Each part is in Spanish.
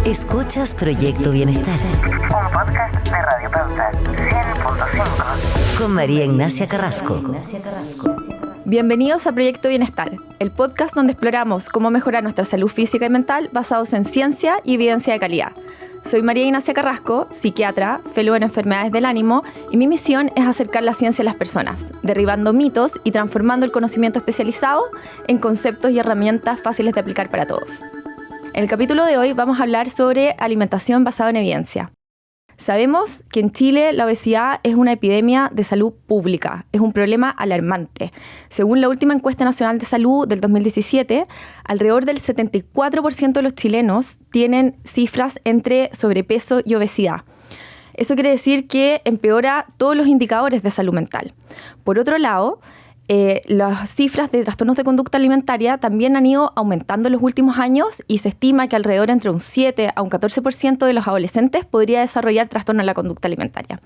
Escuchas Proyecto Bienestar. Un podcast de Radio Pauta 100.5 con María Ignacia Carrasco. Bienvenidos a Proyecto Bienestar, el podcast donde exploramos cómo mejorar nuestra salud física y mental basados en ciencia y evidencia de calidad. Soy María Ignacia Carrasco, psiquiatra, fellow en enfermedades del ánimo, y mi misión es acercar la ciencia a las personas, derribando mitos y transformando el conocimiento especializado en conceptos y herramientas fáciles de aplicar para todos. En el capítulo de hoy vamos a hablar sobre alimentación basada en evidencia. Sabemos que en Chile la obesidad es una epidemia de salud pública, es un problema alarmante. Según la última encuesta nacional de salud del 2017, alrededor del 74% de los chilenos tienen cifras entre sobrepeso y obesidad. Eso quiere decir que empeora todos los indicadores de salud mental. Por otro lado, las cifras de trastornos de conducta alimentaria también han ido aumentando en los últimos años y se estima que alrededor entre un 7 a un 14% de los adolescentes podría desarrollar trastorno en la conducta alimentaria.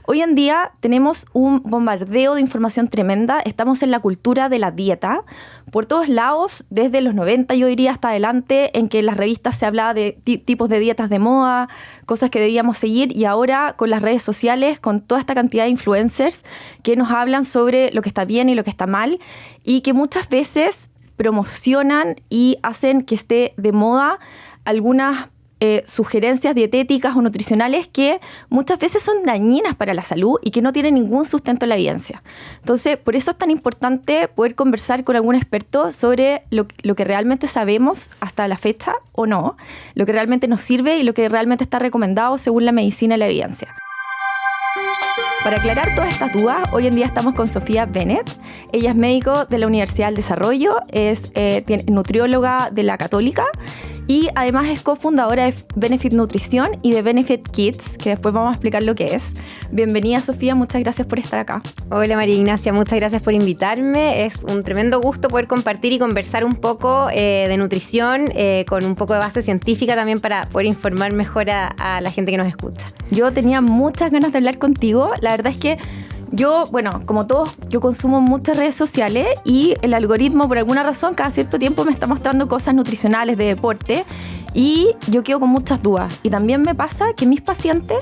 Hoy en día tenemos un bombardeo de información tremenda, estamos en la cultura de la dieta, por todos lados, desde los 90 yo diría hasta adelante, en que en las revistas se hablaba de tipos de dietas de moda, cosas que debíamos seguir, y ahora con las redes sociales, con toda esta cantidad de influencers que nos hablan sobre lo que está bien y lo que está mal, y que muchas veces promocionan y hacen que esté de moda algunas sugerencias dietéticas o nutricionales que muchas veces son dañinas para la salud y que no tienen ningún sustento en la evidencia. Entonces, por eso es tan importante poder conversar con algún experto sobre lo que realmente sabemos hasta la fecha o no, lo que realmente nos sirve y lo que realmente está recomendado según la medicina y la evidencia. Para aclarar todas estas dudas, hoy en día estamos con Sofía Bennett. Ella es médico de la Universidad del Desarrollo, es nutrióloga de la Católica y además es cofundadora de Benefit Nutrición y de Benefit Kids, que después vamos a explicar lo que es. Bienvenida, Sofía, muchas gracias por estar acá. Hola María Ignacia, muchas gracias por invitarme. Es un tremendo gusto poder compartir y conversar un poco de nutrición con un poco de base científica también para poder informar mejor a la gente que nos escucha. Yo tenía muchas ganas de hablar contigo. La verdad es que yo, como todos, yo consumo muchas redes sociales y el algoritmo, por alguna razón, cada cierto tiempo me está mostrando cosas nutricionales de deporte y yo quedo con muchas dudas. Y también me pasa que mis pacientes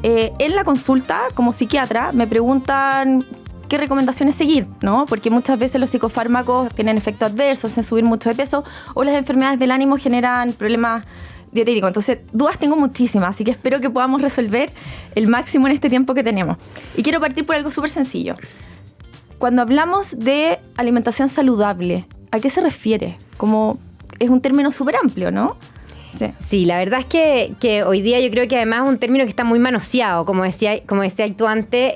en la consulta, como psiquiatra, me preguntan qué recomendaciones seguir, ¿no? Porque muchas veces los psicofármacos tienen efectos adversos, hacen subir mucho de peso, o las enfermedades del ánimo generan problemas dietético. Entonces, dudas tengo muchísimas, así que espero que podamos resolver el máximo en este tiempo que tenemos. Y quiero partir por algo súper sencillo. Cuando hablamos de alimentación saludable, ¿a qué se refiere? Como es un término súper amplio, ¿no? Sí, la verdad es que hoy día yo creo que además es un término que está muy manoseado, como decía tú antes.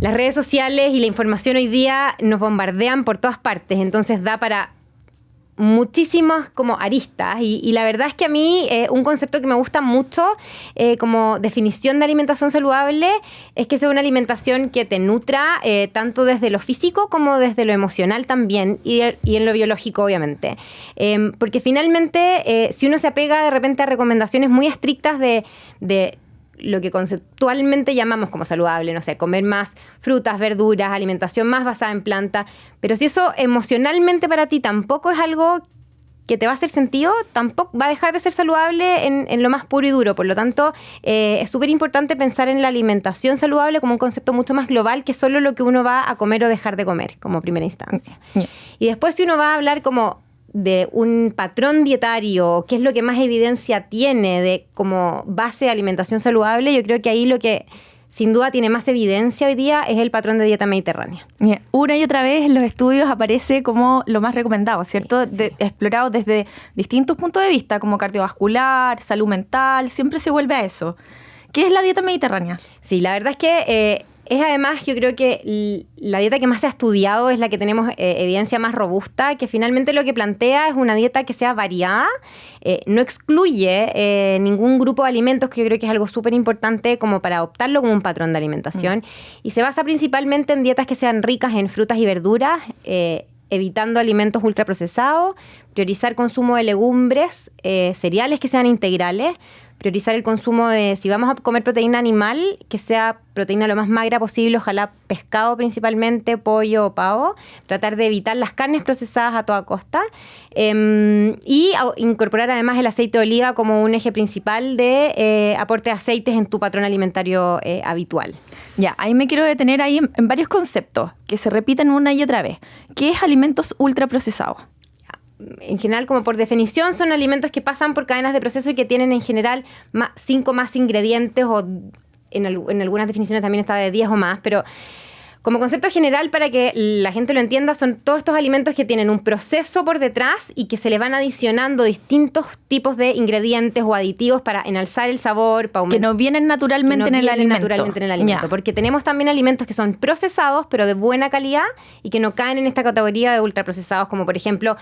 Las redes sociales y la información hoy día nos bombardean por todas partes, entonces da para muchísimas como aristas y la verdad es que a mí un concepto que me gusta mucho como definición de alimentación saludable es que sea una alimentación que te nutra tanto desde lo físico como desde lo emocional también y en lo biológico obviamente, porque finalmente si uno se apega de repente a recomendaciones muy estrictas de lo que conceptualmente llamamos como saludable, no sé, comer más frutas, verduras, alimentación más basada en planta, pero si eso emocionalmente para ti tampoco es algo que te va a hacer sentido, tampoco va a dejar de ser saludable en lo más puro y duro. Por lo tanto, es súper importante pensar en la alimentación saludable como un concepto mucho más global que solo lo que uno va a comer o dejar de comer como primera instancia. Y después si uno va a hablar como de un patrón dietario, qué es lo que más evidencia tiene de como base de alimentación saludable, yo creo que ahí lo que sin duda tiene más evidencia hoy día es el patrón de dieta mediterránea. Una y otra vez en los estudios aparece como lo más recomendado, ¿cierto? Sí. Explorado desde distintos puntos de vista, como cardiovascular, salud mental, siempre se vuelve a eso. ¿Qué es la dieta mediterránea? Sí, la verdad es que es además, yo creo que la dieta que más se ha estudiado es la que tenemos evidencia más robusta, que finalmente lo que plantea es una dieta que sea variada, no excluye ningún grupo de alimentos, que yo creo que es algo súper importante como para adoptarlo como un patrón de alimentación, y se basa principalmente en dietas que sean ricas en frutas y verduras, evitando alimentos ultraprocesados, priorizar consumo de legumbres, cereales que sean integrales, priorizar el consumo de, si vamos a comer proteína animal, que sea proteína lo más magra posible, ojalá pescado principalmente, pollo o pavo, tratar de evitar las carnes procesadas a toda costa y incorporar además el aceite de oliva como un eje principal de aporte de aceites en tu patrón alimentario habitual. Ya, ahí me quiero detener ahí en varios conceptos que se repiten una y otra vez. ¿Qué es alimentos ultraprocesados? En general, como por definición, son alimentos que pasan por cadenas de proceso y que tienen en general 5 más ingredientes, o en algunas definiciones también está de 10 o más, pero como concepto general, para que la gente lo entienda, son todos estos alimentos que tienen un proceso por detrás y que se le van adicionando distintos tipos de ingredientes o aditivos para enalzar el sabor, para que no vienen naturalmente en el alimento. Yeah. Porque tenemos también alimentos que son procesados, pero de buena calidad y que no caen en esta categoría de ultraprocesados, como por ejemplo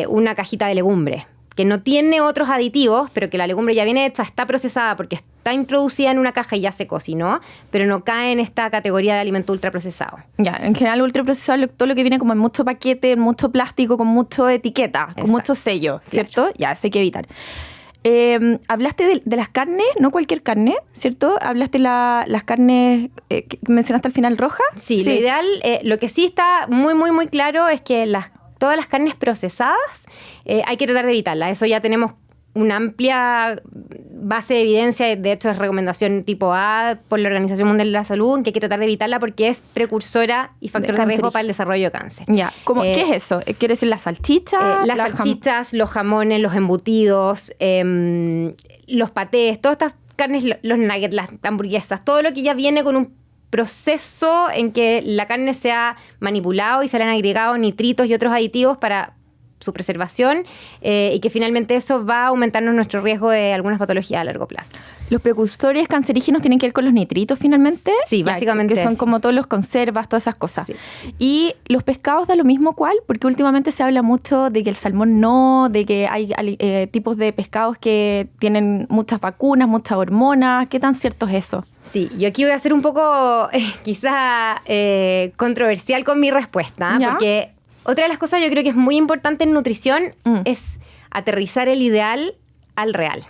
una cajita de legumbres, que no tiene otros aditivos, pero que la legumbre ya viene hecha, está procesada porque está introducida en una caja y ya se cocinó, pero no cae en esta categoría de alimento ultraprocesado. Ya, en general ultraprocesado todo lo que viene como en mucho paquete, en mucho plástico, con mucho etiqueta, Exacto. con mucho sello, ¿cierto? Claro. Ya, eso hay que evitar. Hablaste de las carnes, no cualquier carne, ¿cierto? Hablaste de las carnes que mencionaste al final rojas. Sí, lo ideal, lo que sí está muy, muy, muy claro es que todas las carnes procesadas hay que tratar de evitarlas. Eso ya tenemos una amplia base de evidencia, de hecho es recomendación tipo A por la Organización Mundial de la Salud, en que hay que tratar de evitarla porque es precursora y factor de riesgo para el desarrollo de cáncer. Ya, ¿qué es eso? ¿Quiere decir las salchichas? Las salchichas, los jamones, los embutidos, los patés, todas estas carnes, los nuggets, las hamburguesas, todo lo que ya viene con un proceso en que la carne se ha manipulado y se le han agregado nitritos y otros aditivos para su preservación y que finalmente eso va a aumentarnos nuestro riesgo de algunas patologías a largo plazo. ¿Los precursores cancerígenos tienen que ver con los nitritos finalmente? Sí, básicamente. Que son como todos los conservas, todas esas cosas. Sí. ¿Y los pescados da lo mismo cuál? Porque últimamente se habla mucho de que el salmón no, de que hay tipos de pescados que tienen muchas vacunas, muchas hormonas. ¿Qué tan cierto es eso? Sí, yo aquí voy a ser un poco quizá controversial con mi respuesta, ¿ya? Porque otra de las cosas yo creo que es muy importante en nutrición es aterrizar el ideal al real.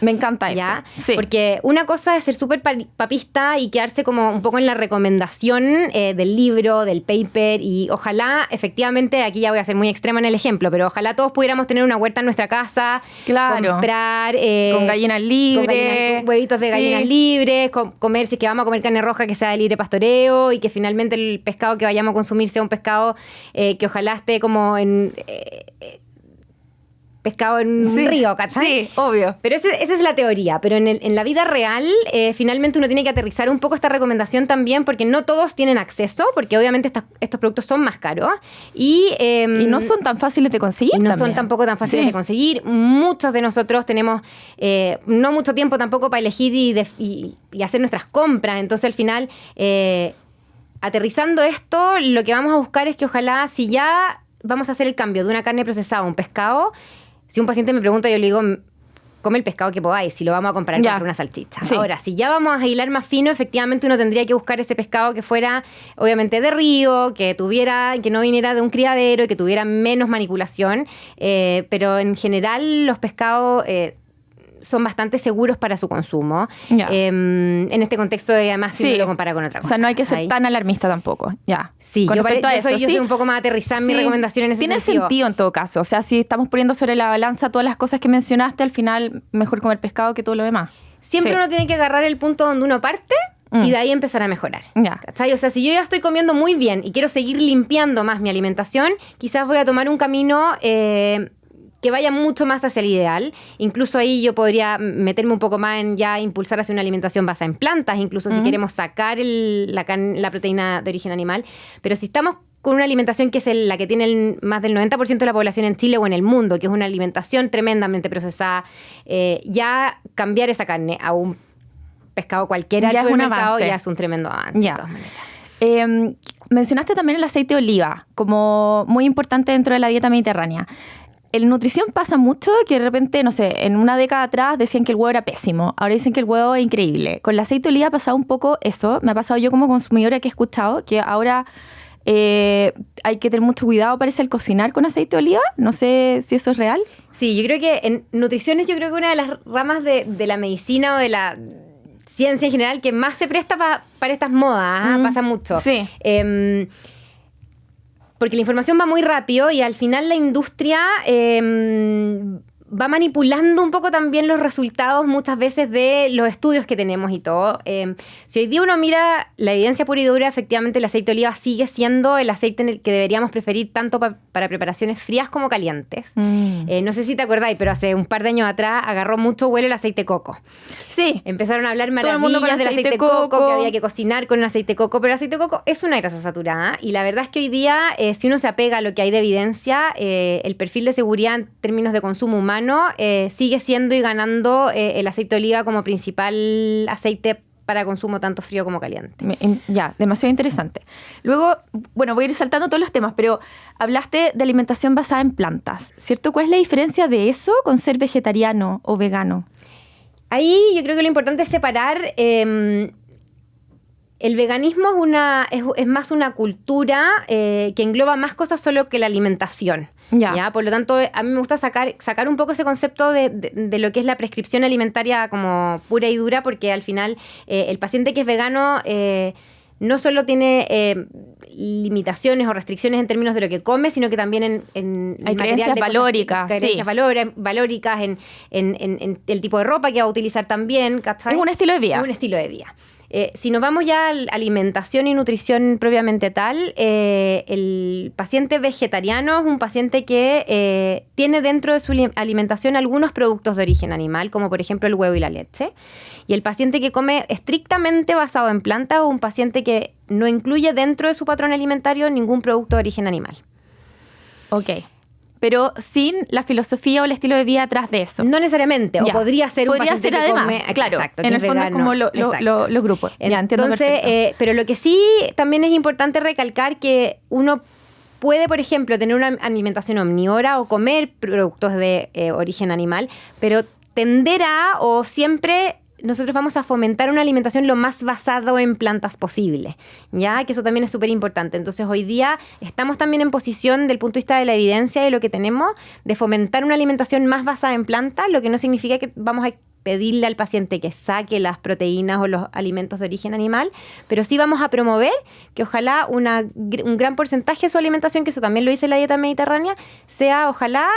Me encanta eso. ¿Ya? Sí. Porque una cosa es ser súper papista y quedarse como un poco en la recomendación del libro, del paper, y ojalá, efectivamente, aquí ya voy a ser muy extrema en el ejemplo, pero ojalá todos pudiéramos tener una huerta en nuestra casa, claro, comprar con gallinas libres, huevitos de gallinas libres, comer, si es que vamos a comer carne roja que sea de libre pastoreo y que finalmente el pescado que vayamos a consumir sea un pescado que ojalá esté como en... pescado en un río, ¿cachai? Sí, obvio. Pero esa es la teoría. Pero en la vida real, finalmente uno tiene que aterrizar un poco esta recomendación también, porque no todos tienen acceso, porque obviamente estos productos son más caros. Y no son tan fáciles de conseguir. Y no también son tampoco tan fáciles de conseguir. Muchos de nosotros tenemos no mucho tiempo tampoco para elegir y hacer nuestras compras. Entonces, al final, aterrizando esto, lo que vamos a buscar es que ojalá, si ya vamos a hacer el cambio de una carne procesada a un pescado, si un paciente me pregunta, yo le digo, come el pescado que podáis, si lo vamos a comparar con una salchicha. Sí. Ahora, si ya vamos a hilar más fino, efectivamente uno tendría que buscar ese pescado que fuera, obviamente, de río, que no viniera de un criadero y que tuviera menos manipulación. Pero en general, los pescados son bastante seguros para su consumo. En este contexto, además, si uno lo compara con otra cosa. O sea, no hay que ser tan alarmista tampoco. Ya. Sí, yo soy un poco más aterrizada en mi recomendación en ese sentido. Tiene sentido en todo caso. O sea, si estamos poniendo sobre la balanza todas las cosas que mencionaste, al final mejor comer pescado que todo lo demás. Siempre uno tiene que agarrar el punto donde uno parte y de ahí empezar a mejorar. ¿Cachai? O sea, si yo ya estoy comiendo muy bien y quiero seguir limpiando más mi alimentación, quizás voy a tomar un camino que vaya mucho más hacia el ideal. Incluso ahí yo podría meterme un poco más en ya impulsar hacia una alimentación basada en plantas, incluso si queremos sacar la proteína de origen animal. Pero si estamos con una alimentación que es la que tiene más del 90% de la población en Chile o en el mundo, que es una alimentación tremendamente procesada, ya cambiar esa carne a un pescado cualquiera ya al supermercado ya es un tremendo avance. De todas maneras. Mencionaste también el aceite de oliva como muy importante dentro de la dieta mediterránea. En nutrición pasa mucho que de repente, no sé, en una década atrás decían que el huevo era pésimo. Ahora dicen que el huevo es increíble. Con el aceite de oliva ha pasado un poco eso. Me ha pasado yo como consumidora que he escuchado que ahora Hay que tener mucho cuidado, parece, al cocinar con aceite de oliva. No sé si eso es real. Sí, yo creo que en nutrición es una de las ramas de la medicina o de la ciencia en general que más se presta para estas modas. Pasa mucho. Sí. Porque la información va muy rápido y al final la industria va manipulando un poco también los resultados muchas veces de los estudios que tenemos y todo. Si hoy día uno mira la evidencia pura y dura, efectivamente el aceite de oliva sigue siendo el aceite en el que deberíamos preferir tanto para preparaciones frías como calientes. No sé si te acordáis, pero hace un par de años atrás agarró mucho vuelo el aceite de coco. Sí. Empezaron a hablar Todo el mundo maravillas con del aceite de coco, que había que cocinar con el aceite de coco, pero el aceite de coco es una grasa saturada y la verdad es que hoy día, si uno se apega a lo que hay de evidencia, el perfil de seguridad en términos de consumo humano sigue siendo y ganando el aceite de oliva como principal aceite para consumo tanto frío como caliente. Ya, demasiado interesante. Luego, bueno, voy a ir saltando todos los temas, pero hablaste de alimentación basada en plantas, ¿cierto? ¿Cuál es la diferencia de eso con ser vegetariano o vegano? Ahí yo creo que lo importante es separar. El veganismo es más una cultura que engloba más cosas solo que la alimentación. ¿Ya? Por lo tanto, a mí me gusta sacar un poco ese concepto de lo que es la prescripción alimentaria como pura y dura, porque al final el paciente que es vegano no solo tiene limitaciones o restricciones en términos de lo que come, sino que también en hay creencias valóricas. Creencias valóricas, en el tipo de ropa que va a utilizar también. ¿Cachai? Es un estilo de vida. Es un estilo de vida. Si nos vamos ya a alimentación y nutrición propiamente tal, el paciente vegetariano es un paciente que tiene dentro de su alimentación algunos productos de origen animal, como por ejemplo el huevo y la leche. Y el paciente que come estrictamente basado en plantas es un paciente que no incluye dentro de su patrón alimentario ningún producto de origen animal. Ok. Pero sin la filosofía o el estilo de vida atrás de eso. No necesariamente, Ya. o podría ser un paciente ser además, que come, claro, exacto, en el fondo vegano. es como los grupos. Ya, entiendo perfecto. Entonces, pero lo que sí también es importante recalcar que uno puede, por ejemplo, tener una alimentación omnívora o comer productos de origen animal, pero tenderá o siempre nosotros vamos a fomentar una alimentación lo más basado en plantas posible, ¿ya? Que eso también es súper importante. Entonces, hoy día estamos también en posición, del punto de vista de la evidencia y de lo que tenemos, de fomentar una alimentación más basada en plantas, lo que no significa que vamos a pedirle al paciente que saque las proteínas o los alimentos de origen animal, pero sí vamos a promover que ojalá un gran porcentaje de su alimentación, que eso también lo dice la dieta mediterránea, sea ojalá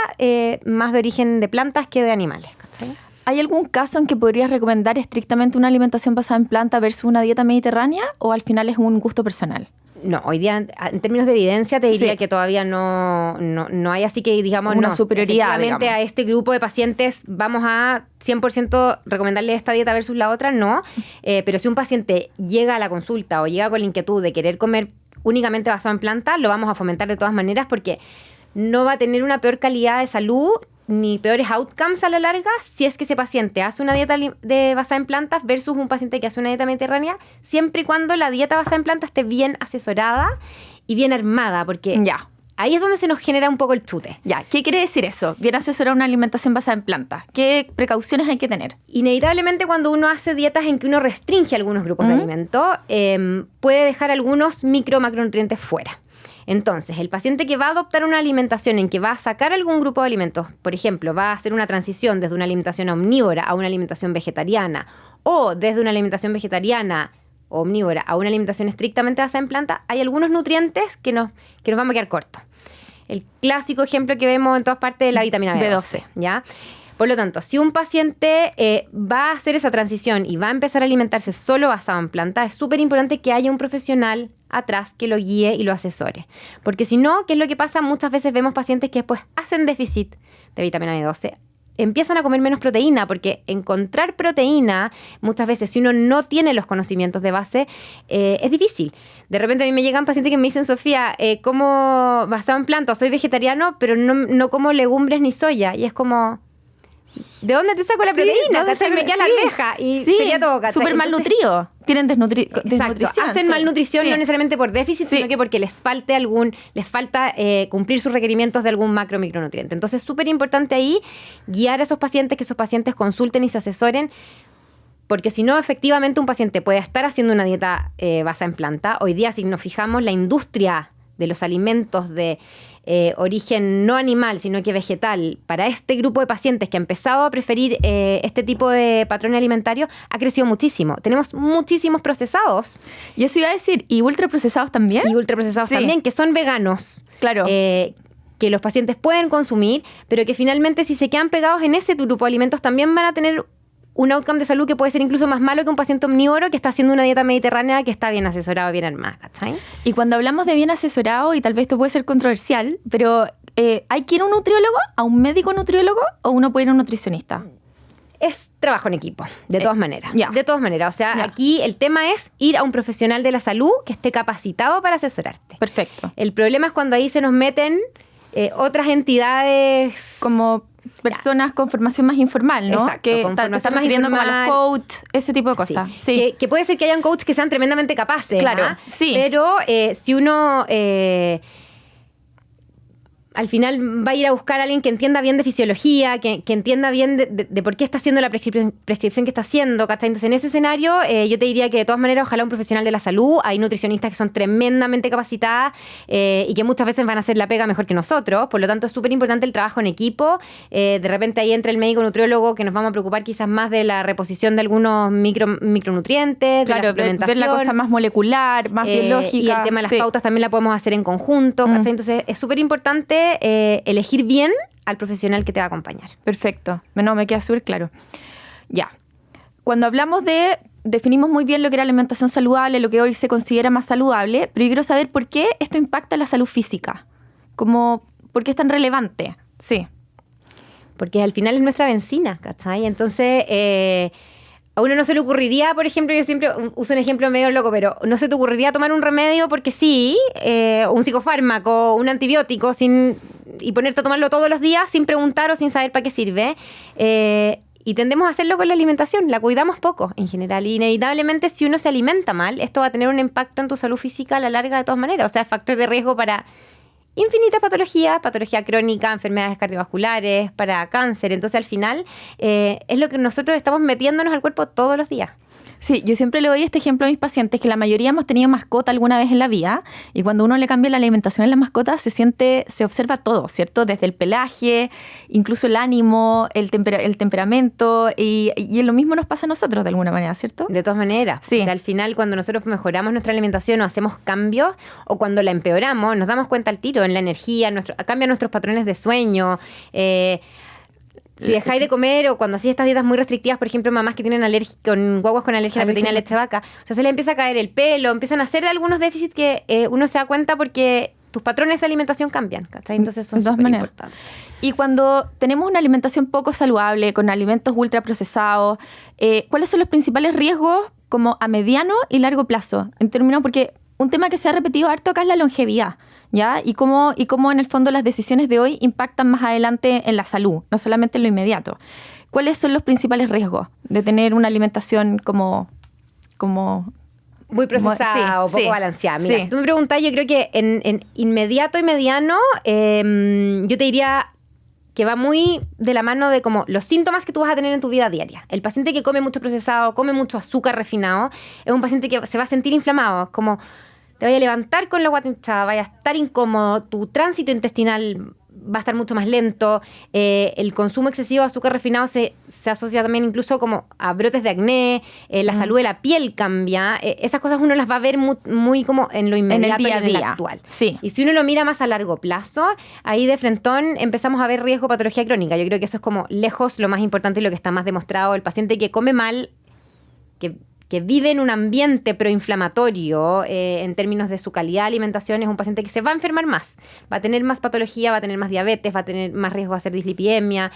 más de origen de plantas que de animales, ¿cachai? ¿Hay algún caso en que podrías recomendar estrictamente una alimentación basada en planta versus una dieta mediterránea o al final es un gusto personal? No, hoy día en términos de evidencia te diría Sí. que todavía no hay así que digamos Una no, superioridad, efectivamente digamos. a este grupo de pacientes vamos a 100% recomendarle esta dieta versus la otra, no. Pero si un paciente llega a la consulta o llega con la inquietud de querer comer únicamente basado en planta, lo vamos a fomentar de todas maneras porque no va a tener una peor calidad de salud ni peores outcomes a la larga si es que ese paciente hace una dieta basada en plantas versus un paciente que hace una dieta mediterránea, siempre y cuando la dieta basada en plantas esté bien asesorada y bien armada, porque Ya. ahí es donde se nos genera un poco el chute. Ya, ¿qué quiere decir eso? Bien asesorar una alimentación basada en plantas. ¿Qué precauciones hay que tener? Inevitablemente cuando uno hace dietas en que uno restringe algunos grupos de alimentos, puede dejar algunos macronutrientes fuera. Entonces, el paciente que va a adoptar una alimentación en que va a sacar algún grupo de alimentos, por ejemplo, va a hacer una transición desde una alimentación omnívora a una alimentación vegetariana o desde una alimentación vegetariana o omnívora a una alimentación estrictamente basada en planta, hay algunos nutrientes que nos van a quedar cortos. El clásico ejemplo que vemos en todas partes es la vitamina B12, ¿ya? Por lo tanto, si un paciente va a hacer esa transición y va a empezar a alimentarse solo basado en planta, es súper importante que haya un profesional atrás que lo guíe y lo asesore. Porque si no, ¿qué es lo que pasa? Muchas veces vemos pacientes que después hacen déficit de vitamina B12, empiezan a comer menos proteína, porque encontrar proteína, muchas veces, si uno no tiene los conocimientos de base, es difícil. De repente a mí me llegan pacientes que me dicen, Sofía, como basado en planta, soy vegetariano, pero no como legumbres ni soya. Y es como, ¿de dónde te saco la proteína? Me queda la arveja y sería todo, ¿cachai? Súper malnutrido. Tienen desnutrición. Hacen malnutrición no necesariamente por déficit, sino que porque les falta cumplir sus requerimientos de algún macro o micronutriente. Entonces es súper importante ahí guiar a esos pacientes, que esos pacientes consulten y se asesoren, porque si no, efectivamente un paciente puede estar haciendo una dieta basada en planta. Hoy día, si nos fijamos, la industria los alimentos de origen no animal, sino que vegetal, para este grupo de pacientes que ha empezado a preferir este tipo de patrón alimentario, ha crecido muchísimo. Tenemos muchísimos procesados. Y eso iba a decir, ¿y ultraprocesados también? Y ultraprocesados también, que son veganos. Claro. Que los pacientes pueden consumir, pero que finalmente si se quedan pegados en ese grupo de alimentos también van a tener un outcome de salud que puede ser incluso más malo que un paciente omnívoro que está haciendo una dieta mediterránea que está bien asesorado, bien armada, ¿cachai? Y cuando hablamos de bien asesorado, y tal vez esto puede ser controversial, pero ¿hay que ir a un nutriólogo, a un médico nutriólogo, o uno puede ir a un nutricionista? Es trabajo en equipo, de todas maneras. Ya. De todas maneras. O sea, Ya. aquí el tema es ir a un profesional de la salud que esté capacitado para asesorarte. Perfecto. El problema es cuando ahí se nos meten otras entidades Como personas con formación más informal, ¿no? Exacto, Que con te formación están más refiriendo como a informal. los coach, ese tipo de cosas. Sí. Que puede ser que hayan coaches que sean tremendamente capaces. Claro, ¿ah? sí. Pero si uno al final va a ir a buscar a alguien que entienda bien de fisiología, que entienda bien de por qué está haciendo la prescripción que está haciendo, ¿cachai? Entonces, en ese escenario, yo te diría que de todas maneras, ojalá un profesional de la salud. Hay nutricionistas que son tremendamente capacitadas y que muchas veces van a hacer la pega mejor que nosotros. Por lo tanto, es súper importante el trabajo en equipo. De repente ahí entra el médico nutriólogo, que nos vamos a preocupar quizás más de la reposición de algunos micronutrientes, de la Claro, suplementación. ver la cosa más molecular, más biológica. Y el tema de las Sí. pautas también la podemos hacer en conjunto, ¿cachai? Entonces, es súper importante elegir bien al profesional que te va a acompañar. Perfecto. No, me queda súper claro. Ya. Cuando hablamos definimos muy bien lo que era alimentación saludable, lo que hoy se considera más saludable, pero yo quiero saber por qué esto impacta la salud física. ¿Por qué es tan relevante? Sí. Porque al final es nuestra benzina, ¿cachai? Entonces, a uno no se le ocurriría, por ejemplo, yo siempre uso un ejemplo medio loco, pero no se te ocurriría tomar un remedio porque sí, un psicofármaco, un antibiótico, y ponerte a tomarlo todos los días sin preguntar o sin saber para qué sirve. Y tendemos a hacerlo con la alimentación, la cuidamos poco en general. Y inevitablemente, si uno se alimenta mal, esto va a tener un impacto en tu salud física a la larga de todas maneras. O sea, es factor de riesgo para infinitas patologías, patología crónica, enfermedades cardiovasculares, para cáncer. Entonces, al final, es lo que nosotros estamos metiéndonos al cuerpo todos los días. Sí, yo siempre le doy este ejemplo a mis pacientes, que la mayoría hemos tenido mascota alguna vez en la vida, y cuando uno le cambia la alimentación a la mascota, se observa todo, ¿cierto? Desde el pelaje, incluso el ánimo, el temperamento, y lo mismo nos pasa a nosotros de alguna manera, ¿cierto? De todas maneras. Sí. O sea, al final, cuando nosotros mejoramos nuestra alimentación o hacemos cambios, o cuando la empeoramos, nos damos cuenta al tiro en la energía, cambian nuestros patrones de sueño. Si dejáis de comer o cuando hacéis estas dietas muy restrictivas, por ejemplo, mamás que tienen con guaguas con alergia a la proteína de leche de vaca, o sea, se les empieza a caer el pelo, empiezan a hacer algunos déficits que uno se da cuenta porque tus patrones de alimentación cambian, ¿cachai? Entonces son súper importantes. Y cuando tenemos una alimentación poco saludable, con alimentos ultraprocesados, ¿cuáles son los principales riesgos como a mediano y largo plazo? En términos, porque un tema que se ha repetido harto acá es la longevidad, ¿ya? Y cómo en el fondo las decisiones de hoy impactan más adelante en la salud, no solamente en lo inmediato. ¿Cuáles son los principales riesgos de tener una alimentación como muy procesada o poco balanceada? Mira, si tú me preguntas, yo creo que en inmediato y mediano, yo te diría que va muy de la mano de como los síntomas que tú vas a tener en tu vida diaria. El paciente que come mucho procesado, come mucho azúcar refinado, es un paciente que se va a sentir inflamado. Es como te vaya a levantar con la guata hinchada, vaya a estar incómodo, tu tránsito intestinal va a estar mucho más lento, el consumo excesivo de azúcar refinado se asocia también incluso como a brotes de acné, la salud de la piel cambia, esas cosas uno las va a ver muy como en lo inmediato día a y en el día. actual. Sí. Y si uno lo mira más a largo plazo, ahí de frentón empezamos a ver riesgo de patología crónica. Yo creo que eso es como lejos lo más importante y lo que está más demostrado. El paciente que come mal, que vive en un ambiente proinflamatorio en términos de su calidad de alimentación, es un paciente que se va a enfermar más, va a tener más patología, va a tener más diabetes, va a tener más riesgo de hacer dislipidemia,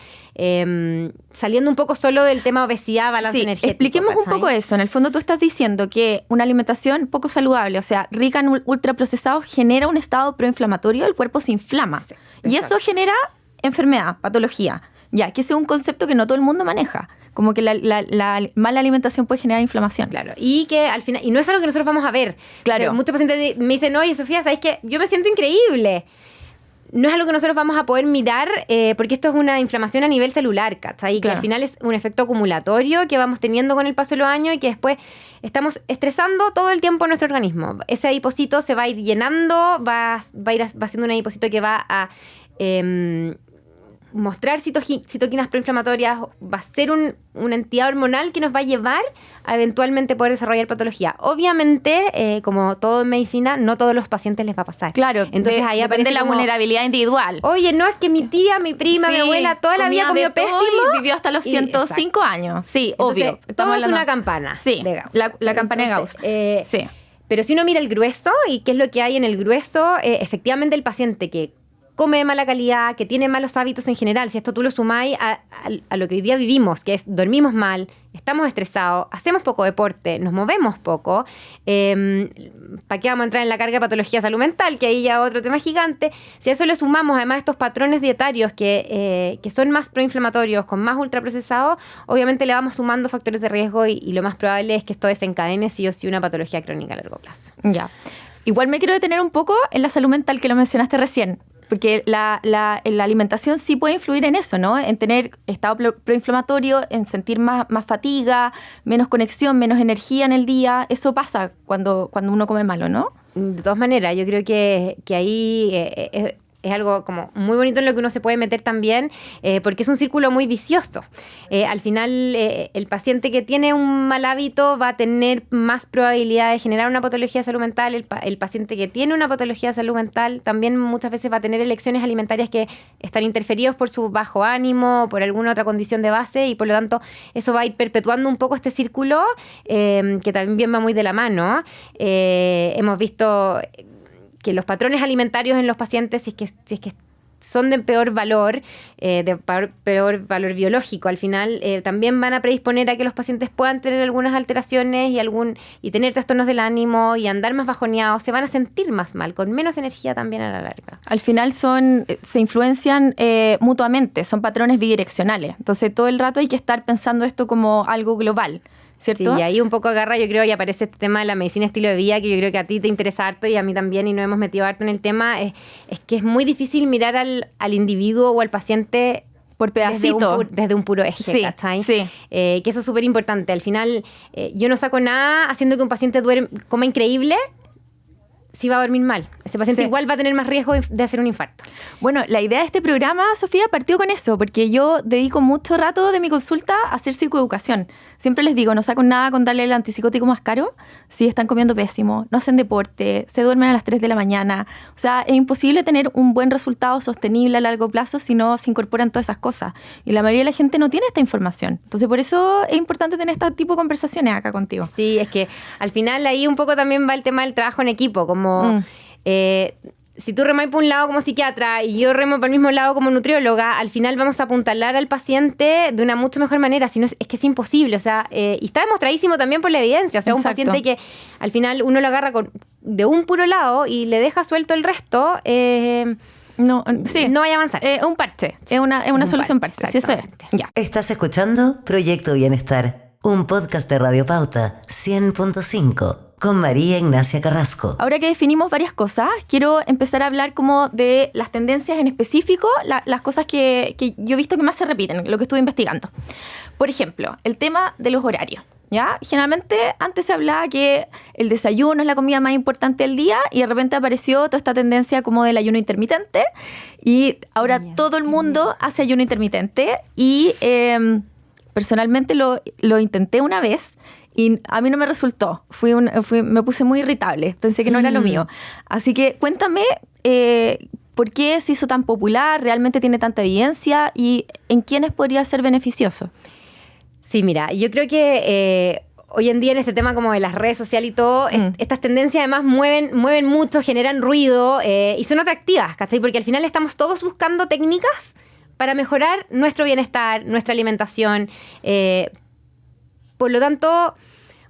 saliendo un poco solo del tema obesidad, balance energético. Expliquemos ¿cachai? un poco eso. En el fondo tú estás diciendo que una alimentación poco saludable, o sea, rica en ultraprocesados, genera un estado proinflamatorio, el cuerpo se inflama. Sí, y eso genera enfermedad, patología. Ya, que ese es un concepto que no todo el mundo maneja. Como que la mala alimentación puede generar inflamación. Claro, y que al final, y no es algo que nosotros vamos a ver. Claro. O sea, muchos pacientes me dicen, oye, Sofía, ¿sabes qué? Yo me siento increíble. no es algo que nosotros vamos a poder mirar porque esto es una inflamación a nivel celular, ¿cachai? Y que Claro. al final es un efecto acumulatorio que vamos teniendo con el paso de los años y que después estamos estresando todo el tiempo nuestro organismo. Ese adipocito se va a ir llenando, va siendo un adipocito que va a mostrar citoquinas proinflamatorias, va a ser una entidad hormonal que nos va a llevar a eventualmente poder desarrollar patología. Obviamente, como todo en medicina, no todos los pacientes les va a pasar. Claro, entonces ahí depende aparece de la como, vulnerabilidad individual. oye, no, es que mi tía, mi prima, mi Sí, abuela, toda la vida comía comió de todo pésimo. y vivió hasta los Y- 105 años. Sí, Entonces, obvio. todo Estamos es hablando- una campana Sí, de Gauss. la campana de Gauss. Entonces, Sí. Pero si uno mira el grueso y qué es lo que hay en el grueso, efectivamente el paciente que come de mala calidad, que tiene malos hábitos en general, si esto tú lo sumáis a lo que hoy día vivimos, que es dormimos mal, estamos estresados, hacemos poco deporte, nos movemos poco, ¿para qué vamos a entrar en la carga de patología de salud mental? Que ahí ya otro tema gigante. Si a eso le sumamos además estos patrones dietarios que son más proinflamatorios, con más ultraprocesados, obviamente le vamos sumando factores de riesgo y lo más probable es que esto desencadene sí o sí una patología crónica a largo plazo. Ya. Igual me quiero detener un poco en la salud mental que lo mencionaste recién, porque la alimentación sí puede influir en eso, ¿no? En tener estado proinflamatorio, en sentir más fatiga, menos conexión, menos energía en el día. Eso pasa cuando uno come malo, ¿no? De todas maneras, yo creo que ahí es algo como muy bonito en lo que uno se puede meter también, porque es un círculo muy vicioso. Al final, el paciente que tiene un mal hábito va a tener más probabilidad de generar una patología de salud mental. El paciente que tiene una patología de salud mental también muchas veces va a tener elecciones alimentarias que están interferidos por su bajo ánimo, por alguna otra condición de base, y por lo tanto eso va a ir perpetuando un poco este círculo que también va muy de la mano. Hemos visto que los patrones alimentarios en los pacientes, si es que son de peor valor, peor valor biológico, al final también van a predisponer a que los pacientes puedan tener algunas alteraciones y tener trastornos del ánimo y andar más bajoneados, se van a sentir más mal, con menos energía también a la larga. Al final se influencian mutuamente, son patrones bidireccionales. Entonces todo el rato hay que estar pensando esto como algo global, ¿cierto? Sí, y ahí un poco agarra, yo creo, y aparece este tema de la medicina estilo de vida, que yo creo que a ti te interesa harto y a mí también, y nos hemos metido harto en el tema, es que es muy difícil mirar al individuo o al paciente Por pedacito. desde un puro eje, Sí, ¿cachai? sí. Que eso es súper importante. Al final, yo no saco nada haciendo que un paciente coma increíble si va a dormir mal. Ese paciente Sí. igual va a tener más riesgo de hacer un infarto. Bueno, la idea de este programa, Sofía, partió con eso, porque yo dedico mucho rato de mi consulta a hacer psicoeducación. Siempre les digo, no saco nada con darle el antipsicótico más caro si están comiendo pésimo, no hacen deporte, se duermen a las 3 de la mañana. O sea, es imposible tener un buen resultado sostenible a largo plazo si no se incorporan todas esas cosas. Y la mayoría de la gente no tiene esta información. Entonces, por eso es importante tener este tipo de conversaciones acá contigo. Sí, es que al final ahí un poco también va el tema del trabajo en equipo, como si tú remas por un lado como psiquiatra y yo remo por el mismo lado como nutrióloga, al final vamos a apuntalar al paciente de una mucho mejor manera, si no es que es imposible, o sea, y está demostradísimo también por la evidencia, o sea, un Exacto. paciente que al final uno lo agarra de un puro lado y le deja suelto el resto, No, sí. no vaya a avanzar. Un parche, es una un solución parche, parche. Sí, eso es. exactamente. Ya. Estás escuchando Proyecto Bienestar, un podcast de Radio Pauta 100.5 con María Ignacia Carrasco. Ahora que definimos varias cosas, quiero empezar a hablar como de las tendencias en específico, las cosas que yo he visto que más se repiten, lo que estuve investigando. Por ejemplo, el tema de los horarios. ¿Ya? Generalmente antes se hablaba que el desayuno es la comida más importante del día y de repente apareció toda esta tendencia como del ayuno intermitente y ahora todo el mundo hace ayuno intermitente y personalmente lo intenté una vez y a mí no me resultó. Me puse muy irritable, pensé que no era lo mío. Así que cuéntame por qué se hizo tan popular, realmente tiene tanta evidencia y en quiénes podría ser beneficioso. Sí, mira, yo creo que hoy en día en este tema como de las redes sociales y todo, estas tendencias además mueven mucho, generan ruido y son atractivas, ¿cachai? Porque al final estamos todos buscando técnicas para mejorar nuestro bienestar, nuestra alimentación. Por lo tanto,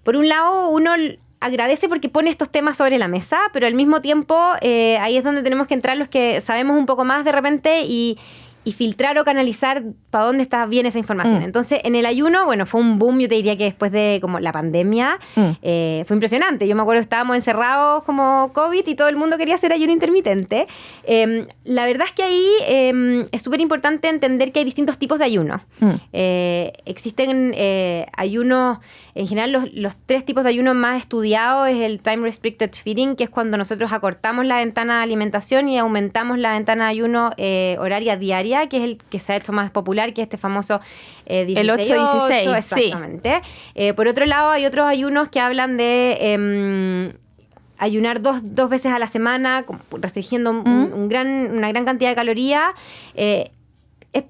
por un lado, uno agradece porque pone estos temas sobre la mesa, pero al mismo tiempo ahí es donde tenemos que entrar los que sabemos un poco más de repente y y filtrar o canalizar para dónde está bien esa información. Entonces, en el ayuno, bueno, fue un boom, yo te diría que después de como la pandemia, fue impresionante. Yo me acuerdo que estábamos encerrados como COVID y todo el mundo quería hacer ayuno intermitente. La verdad es que ahí es súper importante entender que hay distintos tipos de ayuno. Existen ayunos, en general los 3 tipos de ayuno más estudiados es el time restricted feeding, que es cuando nosotros acortamos la ventana de alimentación y aumentamos la ventana de ayuno horaria diaria, que es el que se ha hecho más popular, que es este famoso 16-8. El 8-16, exactamente. Sí. Por otro lado, hay otros ayunos que hablan de ayunar dos veces a la semana, restringiendo una gran cantidad de calorías.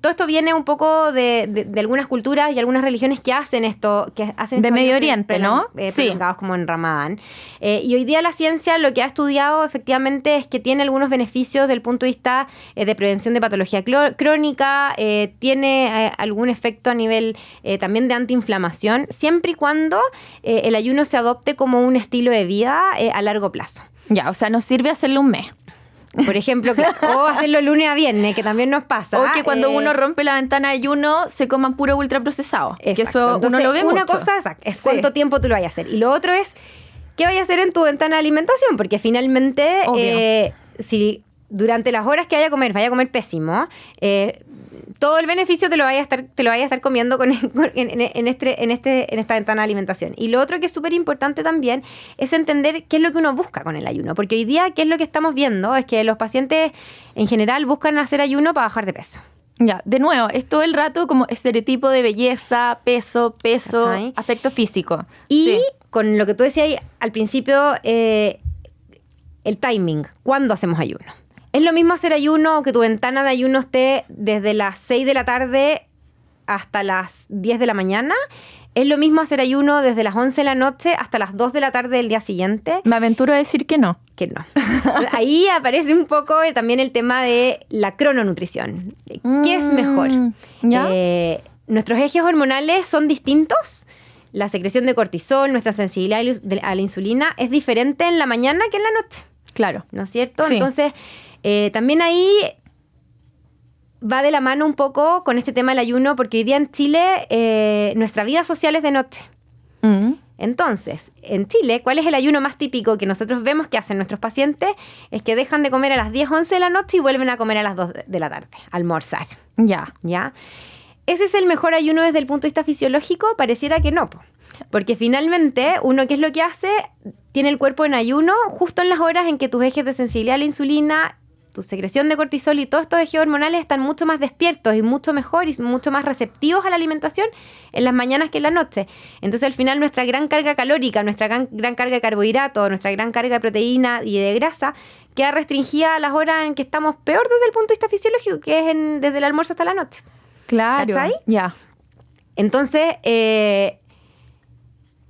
Todo esto viene un poco de algunas culturas y algunas religiones que hacen esto. De Medio Oriente, ¿no? Sí. Prolongados como en Ramadán. Y hoy día la ciencia lo que ha estudiado efectivamente es que tiene algunos beneficios desde el punto de vista de prevención de patología crónica, tiene algún efecto a nivel también de antiinflamación, siempre y cuando el ayuno se adopte como un estilo de vida a largo plazo. Ya, o sea, nos sirve hacerlo un mes. Por ejemplo, o hacerlo lunes a viernes, que también nos pasa. O que cuando uno rompe la ventana de ayuno se coman puro ultraprocesado. Que eso entonces, uno lo ve una mucho. cosa es cuánto tiempo tú lo vayas a hacer. Y lo otro es qué vayas a hacer en tu ventana de alimentación. Porque finalmente, si durante las horas que vaya a comer pésimo, todo el beneficio te lo vayas a estar comiendo en esta ventana de alimentación. Y lo otro que es súper importante también es entender qué es lo que uno busca con el ayuno. Porque hoy día, ¿qué es lo que estamos viendo? Es que los pacientes en general buscan hacer ayuno para bajar de peso. Ya, de nuevo, es todo el rato como estereotipo de belleza, peso, ¿cachai? aspecto físico. Y con lo que tú decías al principio, el timing, ¿cuándo hacemos ayuno? Es lo mismo hacer ayuno, que tu ventana de ayuno esté desde las 6 de la tarde hasta las 10 de la mañana. Es lo mismo hacer ayuno desde las 11 de la noche hasta las 2 de la tarde del día siguiente. Me aventuro a decir que no. Que no. Ahí aparece un poco también el tema de la crononutrición. ¿Qué es mejor? ¿Ya? Nuestros ejes hormonales son distintos. La secreción de cortisol, nuestra sensibilidad a la insulina es diferente en la mañana que en la noche. Claro. ¿No es cierto? Sí. Entonces, también ahí va de la mano un poco con este tema del ayuno, porque hoy día en Chile nuestra vida social es de noche. Entonces, en Chile, ¿cuál es el ayuno más típico que nosotros vemos que hacen nuestros pacientes? Es que dejan de comer a las 10, 11 de la noche y vuelven a comer a las 2 de la tarde, almorzar. Ya. ¿Ya? ¿Ese es el mejor ayuno desde el punto de vista fisiológico? Pareciera que no, porque finalmente uno, ¿qué es lo que hace? Tiene el cuerpo en ayuno justo en las horas en que tus ejes de sensibilidad a la insulina, tu secreción de cortisol y todos estos ejes hormonales están mucho más despiertos y mucho mejor y mucho más receptivos a la alimentación en las mañanas que en la noche. Entonces, al final, nuestra gran carga calórica, nuestra gran carga de carbohidratos, nuestra gran carga de proteína y de grasa queda restringida a las horas en que estamos peor desde el punto de vista fisiológico, que es desde el almuerzo hasta la noche. Claro. ¿Cachai? Ya. Entonces,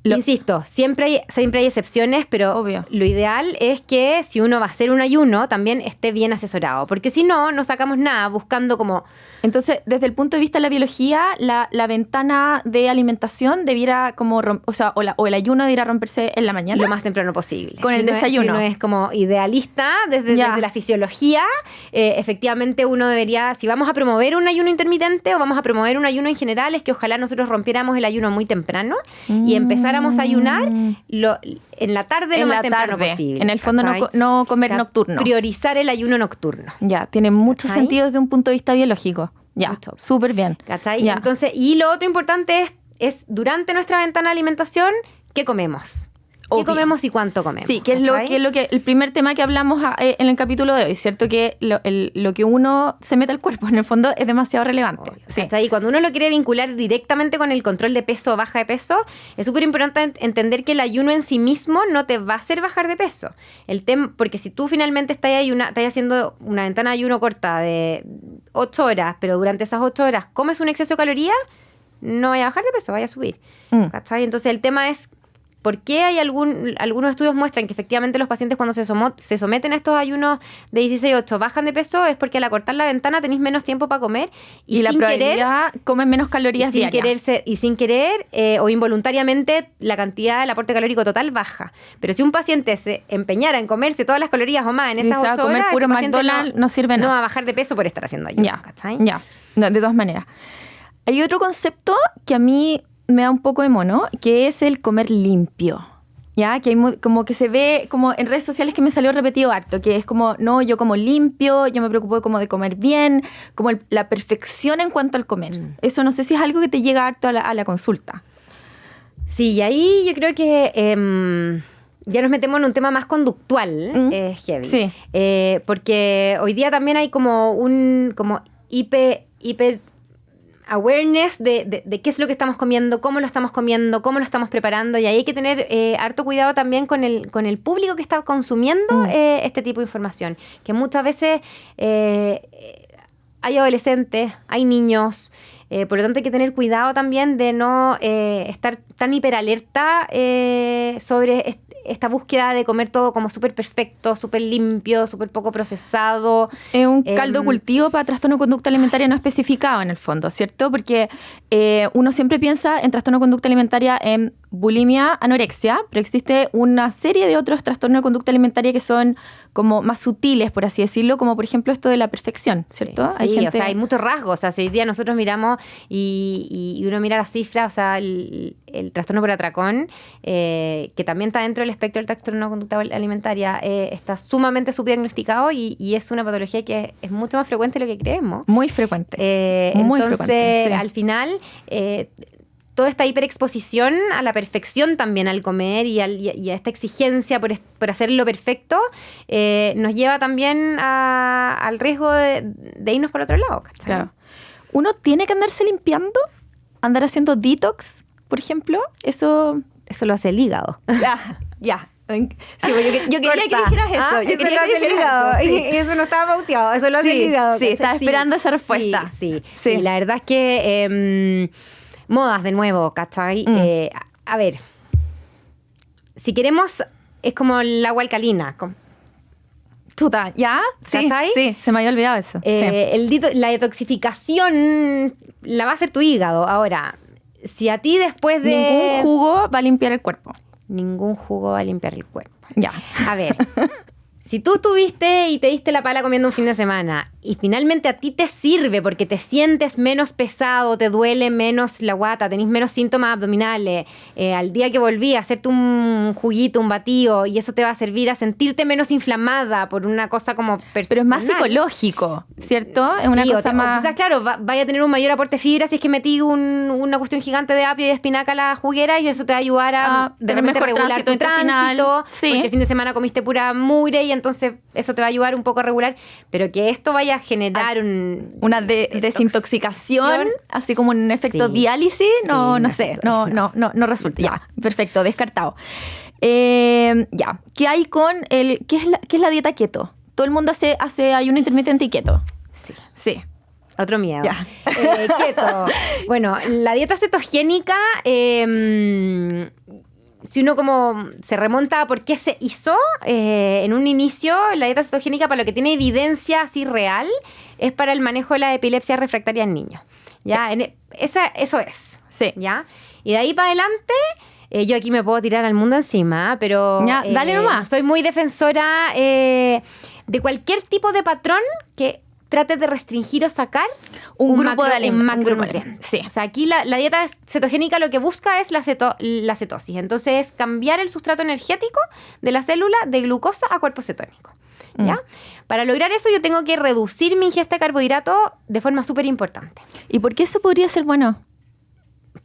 insisto, siempre hay excepciones, pero obvio, lo ideal es que si uno va a hacer un ayuno, también esté bien asesorado, porque si no, no sacamos nada buscando como... Entonces, desde el punto de vista de la biología, la ventana de alimentación debiera como o el ayuno debiera romperse en la mañana. Lo más temprano posible. Con el desayuno. Si uno es como idealista, desde la fisiología, efectivamente uno debería, si vamos a promover un ayuno intermitente o vamos a promover un ayuno en general, es que ojalá nosotros rompiéramos el ayuno muy temprano y empezáramos a ayunar en la tarde lo más temprano posible. En el fondo no comer nocturno. Priorizar el ayuno nocturno. Ya, tiene mucho sentido desde un punto de vista biológico. Ya, súper bien. ¿Cachai? Ya. Entonces, y lo otro importante es durante nuestra ventana de alimentación, ¿qué comemos? ¿Qué comemos y cuánto comemos? Sí, que es lo que el primer tema que hablamos en el capítulo de hoy, ¿cierto? Que lo que uno se mete al cuerpo, en el fondo, es demasiado relevante. Sí. Y cuando uno lo quiere vincular directamente con el control de peso o baja de peso, es súper importante entender que el ayuno en sí mismo no te va a hacer bajar de peso. Porque si tú finalmente estás haciendo una ventana de ayuno corta de 8 horas, pero durante esas 8 horas comes un exceso de calorías, no vaya a bajar de peso, vaya a subir. ¿Cachai? Entonces el tema es ¿Por qué hay algunos estudios muestran que efectivamente los pacientes cuando se someten a estos ayunos de 16-8 bajan de peso? Es porque al acortar la ventana tenéis menos tiempo para comer y la probabilidad comen menos calorías diarias. Sin querer o involuntariamente la cantidad del aporte calórico total baja. Pero si un paciente se empeñara en comerse todas las calorías o más en esas 8 comer horas, puro McDonald's no sirve nada. No va a bajar de peso por estar haciendo ayuno. Ya. No, de todas maneras. Hay otro concepto que a mí me da un poco de mono, que es el comer limpio. ¿Ya? Que hay como que se ve como en redes sociales que me salió repetido harto, que es como, no, yo como limpio, yo me preocupo como de comer bien, como la perfección en cuanto al comer. Eso no sé si es algo que te llega harto a la consulta. Sí, y ahí yo creo que ya nos metemos en un tema más conductual, heavy. Sí. Porque hoy día también hay como hiper awareness de qué es lo que estamos comiendo, cómo lo estamos preparando, y ahí hay que tener harto cuidado también con el público que está consumiendo este tipo de información, que muchas veces hay adolescentes, hay niños, por lo tanto hay que tener cuidado también de no estar tan hiperalerta sobre esta búsqueda de comer todo como súper perfecto, súper limpio, súper poco procesado. Es un caldo cultivo para trastorno de conducta alimentaria no especificado en el fondo, ¿cierto? Porque uno siempre piensa en trastorno de conducta alimentaria en bulimia, anorexia, pero existe una serie de otros trastornos de conducta alimentaria que son como más sutiles, por así decirlo, como por ejemplo esto de la perfección, ¿cierto? Sí, o sea, hay muchos rasgos. O sea, si hoy día nosotros miramos y uno mira las cifras, o sea, el trastorno por atracón, que también está dentro del espectro del trastorno de conducta alimentaria, está sumamente subdiagnosticado y es una patología que es mucho más frecuente de lo que creemos. Muy frecuente. Muy entonces, frecuente, sí. Al final, toda esta hiperexposición a la perfección también al comer y a esta exigencia por hacerlo perfecto, nos lleva también al riesgo de irnos por otro lado, ¿cachai? Claro. Uno tiene que andarse limpiando, andar haciendo detox, por ejemplo, eso lo hace el hígado. Ya. Sí, yo quería que dijeras eso. Eso lo hace el hígado. Eso no estaba pauteado. Eso lo hace el hígado. Sí, estaba esperando esa respuesta. Sí. La verdad es que modas de nuevo, ¿cachai? A ver, si queremos, es como el agua alcalina. Tuta, ¿ya? Sí, ¿cachai? Sí, se me había olvidado eso. La detoxificación la va a hacer tu hígado. Ahora, si a ti después de... Ningún jugo va a limpiar el cuerpo. Ningún jugo va a limpiar el cuerpo. Ya. A ver, si tú estuviste y te diste la pala comiendo un fin de semana y finalmente a ti te sirve porque te sientes menos pesado, te duele menos la guata, tenés menos síntomas abdominales, al día que volví a hacerte un juguito, un batido, y eso te va a servir a sentirte menos inflamada por una cosa como personal. Pero es más psicológico, ¿cierto? Es una cosa más... Quizás, claro, vaya a tener un mayor aporte de fibra si es que metí una cuestión gigante de apio y de espinaca a la juguera, y eso te va a ayudar a tener mejor regular tu tránsito, sí. Porque el fin de semana comiste pura mugre y entonces eso te va a ayudar un poco a regular, pero que esto vaya a generar una desintoxicación, así como un efecto diálisis, no sé, no resulta. Ya, perfecto, descartado. Ya, ¿qué hay con qué es la dieta keto? Todo el mundo hace ayuno intermitente y keto. Sí. Otro miedo. Keto. Bueno, la dieta cetogénica, si uno como se remonta a por qué se hizo, en un inicio, la dieta cetogénica, para lo que tiene evidencia así real, es para el manejo de la epilepsia refractaria en niños. ¿Ya? Eso es. Sí. ¿Ya? Y de ahí para adelante, yo aquí me puedo tirar al mundo encima, pero... Ya, dale nomás. Soy muy defensora de cualquier tipo de patrón que trate de restringir o sacar un macronutriente. Sí. O sea, aquí la dieta cetogénica lo que busca es la cetosis. Entonces, es cambiar el sustrato energético de la célula de glucosa a cuerpo cetónico. ¿Ya? Para lograr eso, yo tengo que reducir mi ingesta de carbohidratos de forma súper importante. ¿Y por qué eso podría ser bueno?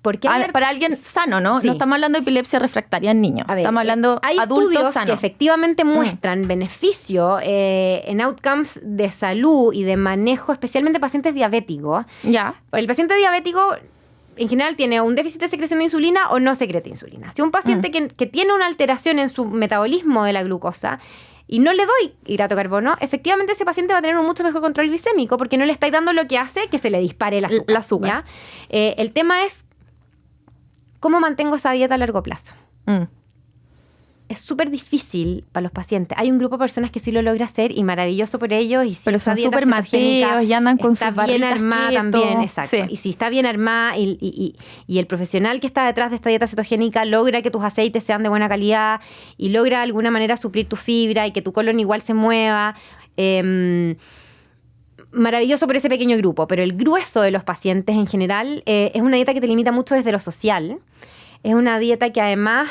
Porque para alguien sano, ¿no? Sí. No estamos hablando de epilepsia refractaria en niños. Estamos hablando de adultos estudios sanos. que efectivamente muestran beneficio en outcomes de salud y de manejo, especialmente pacientes diabéticos. Ya. El paciente diabético en general tiene un déficit de secreción de insulina o no secreta insulina. Si un paciente que tiene una alteración en su metabolismo de la glucosa y no le doy hidrato de carbono, efectivamente ese paciente va a tener un mucho mejor control glicémico porque no le estáis dando lo que hace que se le dispare el azúcar. ¿Ya? El tema es cómo mantengo esa dieta a largo plazo. es súper difícil para los pacientes. Hay un grupo de personas que sí lo logra hacer y maravilloso por ellos. Y si pero son súper mateos y andan con sus bien barritas armada keto. también, exacto. Sí. Y si está bien armada y el profesional que está detrás de esta dieta cetogénica logra que tus aceites sean de buena calidad y logra de alguna manera suplir tu fibra y que tu colon igual se mueva, maravilloso por ese pequeño grupo. Pero el grueso de los pacientes en general es una dieta que te limita mucho desde lo social. Es una dieta que además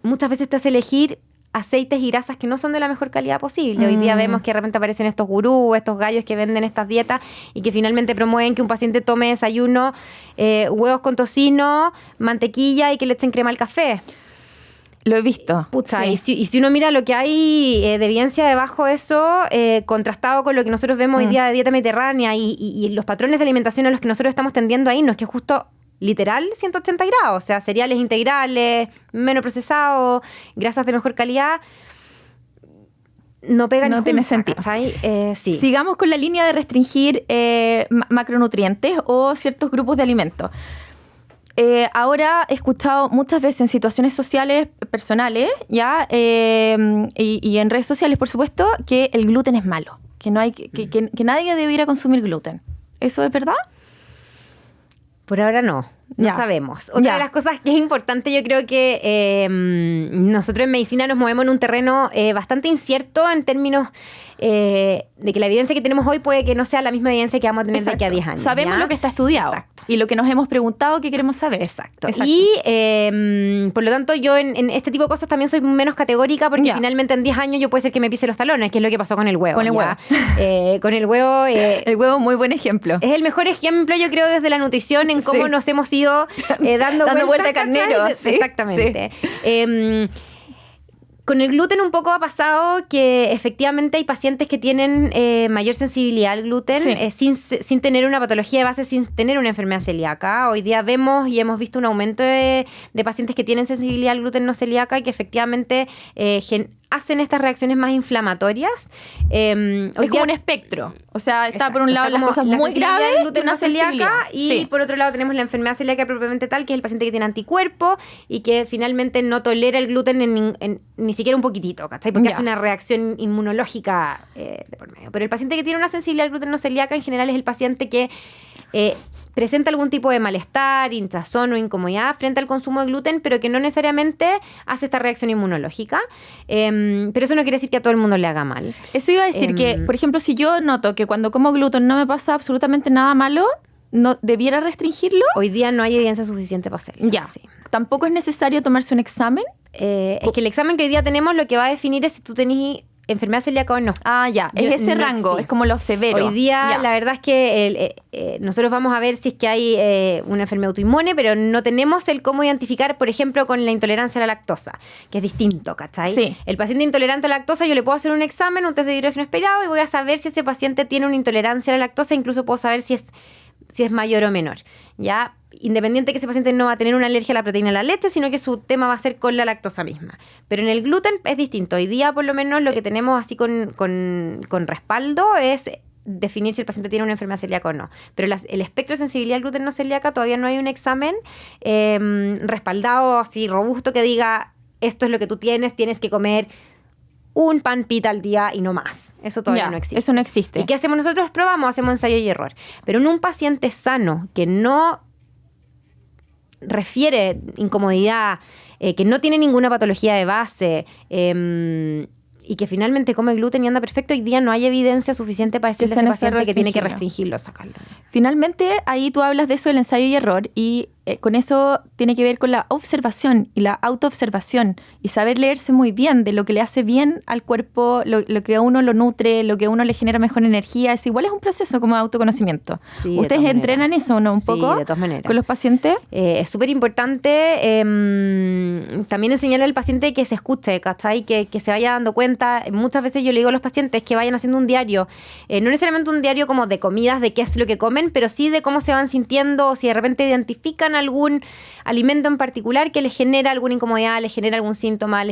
muchas veces te hace elegir aceites y grasas que no son de la mejor calidad posible. Hoy día vemos que de repente aparecen estos gurús, estos gallos que venden estas dietas y que finalmente promueven que un paciente tome desayuno, huevos con tocino, mantequilla y que le echen crema al café. Lo he visto. Pucha, sí. y si uno mira lo que hay de evidencia debajo de eso, contrastado con lo que nosotros vemos hoy día de dieta mediterránea y los patrones de alimentación a los que nosotros estamos tendiendo ahí, no es que justo literal 180 grados, o sea, cereales integrales, menos procesados, grasas de mejor calidad, no pegan. No tiene sentido. Sí. Sigamos con la línea de restringir macronutrientes o ciertos grupos de alimentos. Ahora he escuchado muchas veces en situaciones sociales, personales, ya y en redes sociales, por supuesto, que el gluten es malo, que no hay que nadie debiera consumir gluten. ¿Eso es verdad? Por ahora no Ya. sabemos. Otra Ya. de las cosas que es importante, yo creo que nosotros en medicina nos movemos en un terreno bastante incierto en términos de que la evidencia que tenemos hoy puede que no sea la misma evidencia que vamos a tener de aquí a 10 años. Sabemos ¿ya? lo que está estudiado. Exacto. Y lo que nos hemos preguntado que queremos saber. Exacto. Y por lo tanto yo en este tipo de cosas también soy menos categórica porque Ya. finalmente en 10 años yo puede ser que me pise los talones, que es lo que pasó con el huevo. Con el ¿ya? Con el huevo... El huevo, muy buen ejemplo. Es el mejor ejemplo, yo creo, desde la nutrición en cómo Sí. nos hemos ido dando Dando vuelta ¿cachai? carnero, sí, Exactamente. Con el gluten un poco ha pasado que efectivamente hay pacientes que tienen mayor sensibilidad al gluten Sí. sin tener una patología de base, sin tener una enfermedad celíaca. Hoy día vemos y hemos visto un aumento de pacientes que tienen sensibilidad al gluten no celíaca y que efectivamente hacen estas reacciones más inflamatorias. Es como un espectro. O sea, está Exacto, por un lado está las como cosas la muy sensibilidad graves al de gluten una no celíaca sensibilidad. y Sí. por otro lado tenemos la enfermedad celíaca propiamente tal, que es el paciente que tiene anticuerpo y que finalmente no tolera el gluten ni siquiera un poquitito, ¿cachai? Porque Ya. hace una reacción inmunológica de por medio. Pero el paciente que tiene una sensibilidad al gluten no celíaca en general es el paciente que presenta algún tipo de malestar, hinchazón o incomodidad frente al consumo de gluten, pero que no necesariamente hace esta reacción inmunológica. Pero eso no quiere decir que a todo el mundo le haga mal. Eso iba a decir que, por ejemplo, si yo noto que cuando como gluten no me pasa absolutamente nada malo, ¿no debiera restringirlo? Hoy día no hay evidencia suficiente para hacerlo. Ya. Sí. ¿Tampoco es necesario tomarse un examen? Es que el examen que hoy día tenemos lo que va a definir es si tú tenés enfermedad celíaca o no. Ah, ya. Es ese No rango, existe. es como lo severo. Hoy día Ya. la verdad es que nosotros vamos a ver si es que hay una enfermedad autoinmune, pero no tenemos el cómo identificar, por ejemplo, con la intolerancia a la lactosa, que es distinto, ¿cachai? Sí. El paciente intolerante a la lactosa, yo le puedo hacer un examen, un test de hidrógeno esperado y voy a saber si ese paciente tiene una intolerancia a la lactosa, incluso puedo saber si es mayor o menor, ¿ya? Independiente que ese paciente no va a tener una alergia a la proteína de la leche, sino que su tema va a ser con la lactosa misma. Pero en el gluten es distinto. Hoy día, por lo menos, lo que tenemos así con respaldo es definir si el paciente tiene una enfermedad celíaca o no. Pero el espectro de sensibilidad al gluten no celíaca todavía no hay un examen respaldado, así robusto, que diga esto es lo que tú tienes que comer un pan pita al día y no más. Eso todavía Ya, no existe. eso no existe. ¿Y qué hacemos nosotros? Probamos, hacemos ensayo y error. Pero en un paciente sano que no refiere incomodidad, que no tiene ninguna patología de base y que finalmente come gluten y anda perfecto, hoy día no hay evidencia suficiente para decirle a sea ese necesario paciente que tiene que restringirlo. restringirlo, sacarlo. Finalmente, ahí tú hablas de eso del ensayo y error y con eso tiene que ver con la observación y la autoobservación y saber leerse muy bien de lo que le hace bien al cuerpo, lo que a uno lo nutre, lo que a uno le genera mejor energía. Igual es un proceso como de autoconocimiento. Sí, de ¿Ustedes todas entrenan maneras. eso o no un Sí, poco de todas maneras. con los pacientes? Es súper importante también enseñarle al paciente que se escuche, ¿cachai? Que se vaya dando cuenta. Muchas veces yo le digo a los pacientes que vayan haciendo un diario, no necesariamente un diario como de comidas, de qué es lo que comen, pero sí de cómo se van sintiendo, o si de repente identifican algún alimento en particular que les genera alguna incomodidad, les genera algún síntoma,